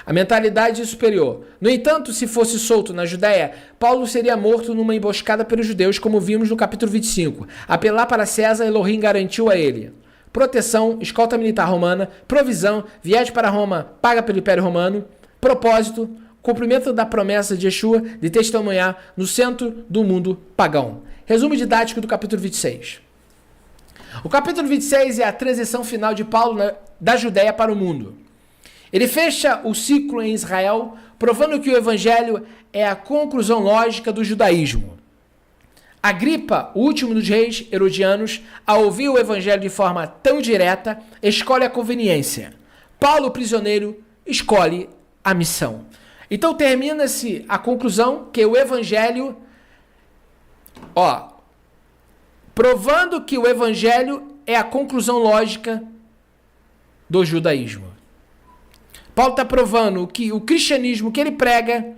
A mentalidade superior. No entanto, se fosse solto na Judéia, Paulo seria morto numa emboscada pelos judeus, como vimos no capítulo 25. Apelar para César, Elohim garantiu a ele proteção, escolta militar romana, provisão, viagem para Roma paga pelo Império Romano, propósito, cumprimento da promessa de Yeshua de testemunhar no centro do mundo pagão. Resumo didático do capítulo 26. O capítulo 26 é a transição final de Paulo da Judéia para o mundo. Ele fecha o ciclo em Israel, provando que o evangelho é a conclusão lógica do judaísmo. Agripa, o último dos reis herodianos, ao ouvir o evangelho de forma tão direta, escolhe a conveniência. Paulo, prisioneiro, escolhe a missão. Então termina-se a conclusão que o evangelho, provando que o evangelho é a conclusão lógica do judaísmo. Paulo está provando que o cristianismo que ele prega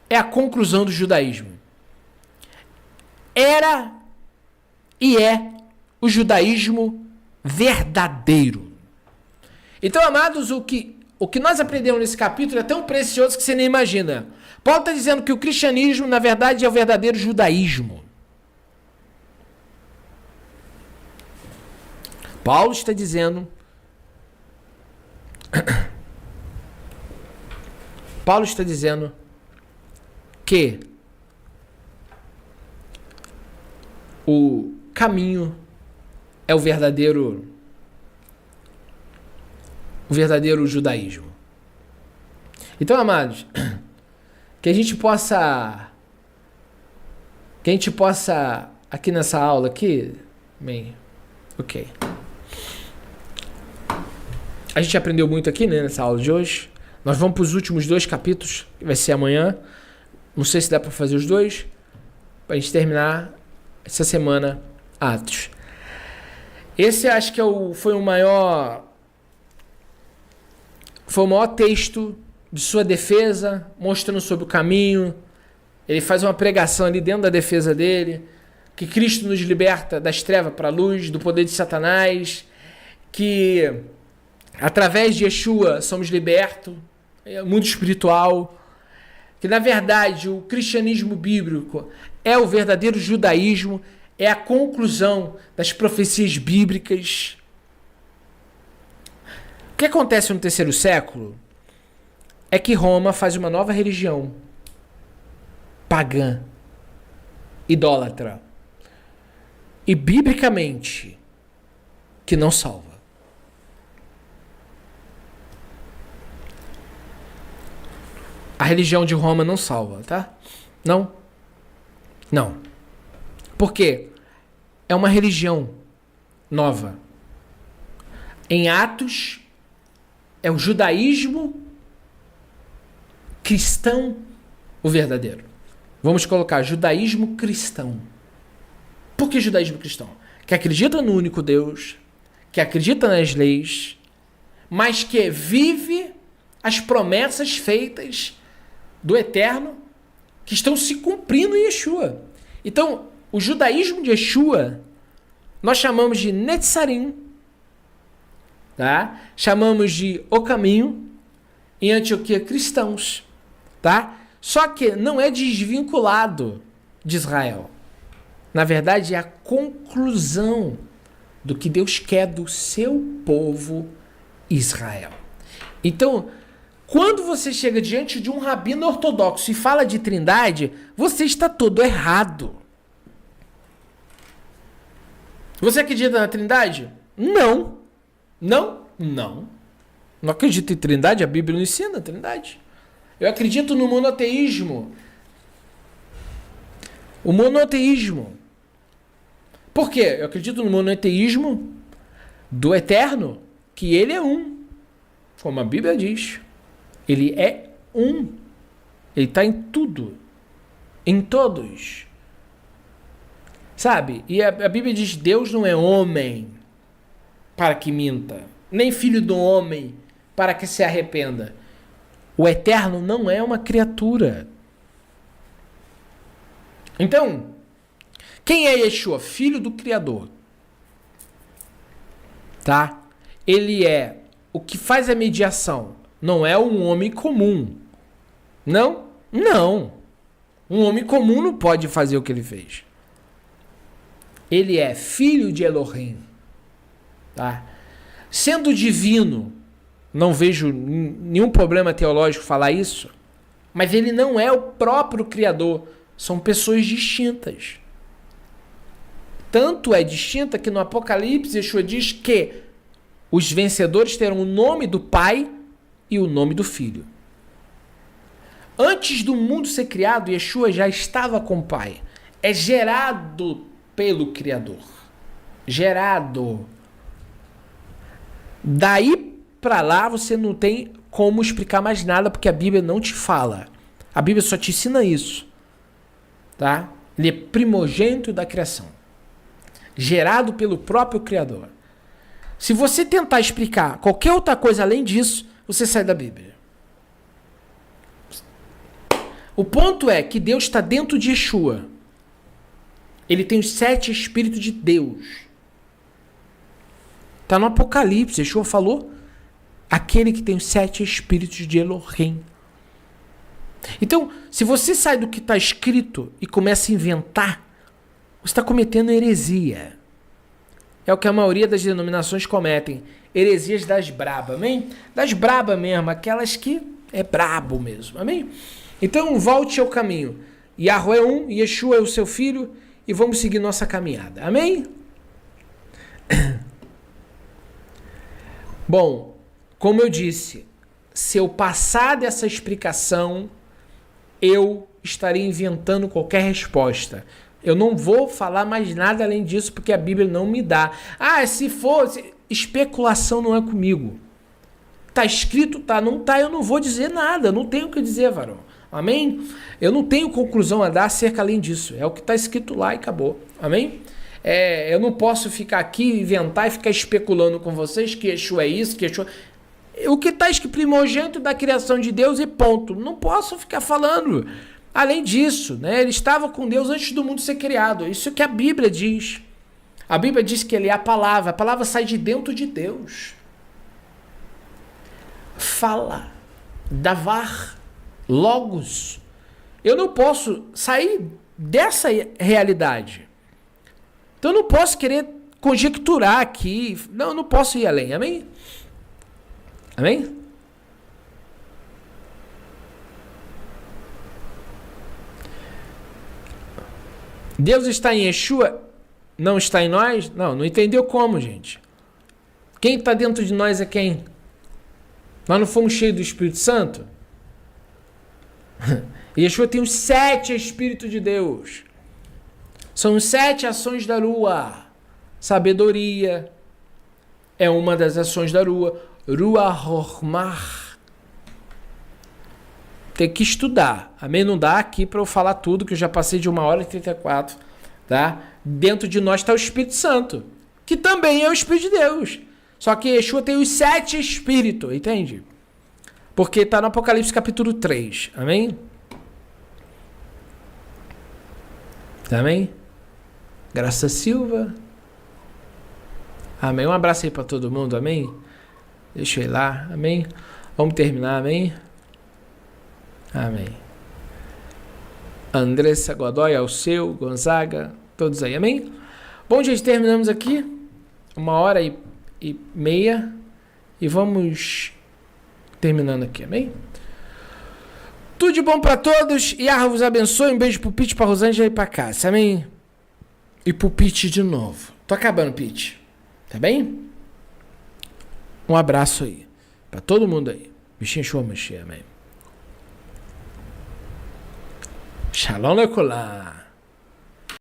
é a conclusão do judaísmo. Era e é o judaísmo verdadeiro. Então, amados, o que nós aprendemos nesse capítulo é tão precioso que você nem imagina. Paulo está dizendo que o cristianismo, na verdade, é o verdadeiro judaísmo. Paulo está dizendo que o caminho é o verdadeiro judaísmo. Então, amados, que a gente possa aqui nessa aula aqui, bem, ok. A gente aprendeu muito aqui, né, nessa aula de hoje. Nós vamos para os últimos 2 capítulos, que vai ser amanhã. Não sei se dá para fazer os 2, para a gente terminar essa semana Atos. Esse acho que foi o maior texto de sua defesa, mostrando sobre o caminho. Ele faz uma pregação ali dentro da defesa dele, que Cristo nos liberta das trevas para a luz, do poder de Satanás, que através de Yeshua somos libertos, mundo espiritual, que na verdade o cristianismo bíblico é o verdadeiro judaísmo, é a conclusão das profecias bíblicas. O que acontece no 3º século é que Roma faz uma nova religião pagã, idólatra, e biblicamente que não salva. A religião de Roma não salva, tá? Não. Por quê? É uma religião nova. Em Atos, é o judaísmo cristão o verdadeiro. Vamos colocar judaísmo cristão. Por que judaísmo cristão? Que acredita no único Deus, que acredita nas leis, mas que vive as promessas feitas do Eterno que estão se cumprindo em Yeshua. Então, o judaísmo de Yeshua nós chamamos de Netzarim, tá? Chamamos de O Caminho, em Antioquia cristãos, tá? Só que não é desvinculado de Israel. Na verdade, é a conclusão do que Deus quer do seu povo Israel. Então, quando você chega diante de um rabino ortodoxo e fala de trindade, você está todo errado. Você acredita na trindade? Não. Não? Não. Não acredito em trindade, a Bíblia não ensina a trindade. Eu acredito no monoteísmo. O monoteísmo. Por quê? Eu acredito no monoteísmo do Eterno, que ele é um. Como a Bíblia diz. Ele é um. Ele está em tudo. Em todos. Sabe? E a Bíblia diz, Deus não é homem para que minta. Nem filho do homem para que se arrependa. O Eterno não é uma criatura. Então, quem é Yeshua? Filho do Criador. Tá? Ele é o que faz a mediação. Não é um homem comum. Não? Não. Um homem comum não pode fazer o que ele fez. Ele é filho de Elohim. Tá? Sendo divino, não vejo nenhum problema teológico falar isso, mas ele não é o próprio Criador. São pessoas distintas. Tanto é distinta que no Apocalipse, Yeshua diz que os vencedores terão o nome do Pai e o nome do Filho. Antes do mundo ser criado, Yeshua já estava com o Pai. É gerado pelo Criador. Gerado. Daí para lá você não tem como explicar mais nada, porque a Bíblia não te fala. A Bíblia só te ensina isso. Tá? Ele é primogênito da criação. Gerado pelo próprio Criador. Se você tentar explicar qualquer outra coisa além disso, você sai da Bíblia. O ponto é que Deus está dentro de Yeshua. Ele tem os 7 Espíritos de Deus. Está no Apocalipse. Yeshua falou, aquele que tem os 7 Espíritos de Elohim. Então, se você sai do que está escrito e começa a inventar, você está cometendo heresia. É o que a maioria das denominações cometem. Heresias das braba, amém? Das braba mesmo, aquelas que é brabo mesmo, amém? Então, volte ao caminho. Yahweh é um, Yeshua é o seu filho, e vamos seguir nossa caminhada, amém? Bom, como eu disse, se eu passar dessa explicação, eu estaria inventando qualquer resposta. Eu não vou falar mais nada além disso, porque a Bíblia não me dá. Ah, se fosse... Especulação não é comigo. Tá escrito, tá, não tá, eu não vou dizer nada. Não tenho o que dizer, varão. Amém? Eu não tenho conclusão a dar acerca além disso. É o que está escrito lá e acabou. Amém? Eu não posso ficar aqui, inventar e ficar especulando com vocês que Yeshua é isso, que Yeshua... O que está escrito primogênito da criação de Deus e ponto. Não posso ficar falando. Além disso, né, ele estava com Deus antes do mundo ser criado. Isso que a Bíblia diz. A Bíblia diz que ele é a palavra sai de dentro de Deus. Fala, davar, logos. Eu não posso sair dessa realidade. Então eu não posso querer conjecturar aqui. Não, eu não posso ir além. Amém? Amém? Deus está em Yeshua, não está em nós? Não entendeu como, gente. Quem está dentro de nós é quem? Nós não fomos cheios do Espírito Santo? Yeshua tem os 7 Espíritos de Deus. São os 7 ações da Rua. Sabedoria é uma das ações da Rua. Ruach Hormah. Tem que estudar. Amém? Não dá aqui para eu falar tudo, que eu já passei de 1h34. Tá? Dentro de nós está o Espírito Santo. que também é o Espírito de Deus. Só que Yeshua tem os 7 Espíritos, entende? Porque está no Apocalipse capítulo 3, amém? Amém? Graça Silva. Amém. Um abraço aí para todo mundo, amém? Deixa eu ir lá, amém? Vamos terminar, amém? Amém. Andressa Godoy, Alceu, Gonzaga, todos aí, amém? Bom, gente, terminamos aqui. 1h30 e vamos terminando aqui, amém? Tudo de bom para todos e a vos abençoe. Um beijo pro Pete, pra Rosângela e pra Cássia, amém? E pro Pete de novo. Tô acabando, Pete. Tá bem? Um abraço aí pra todo mundo aí. Bichinho show, amém? Shalom lekolá.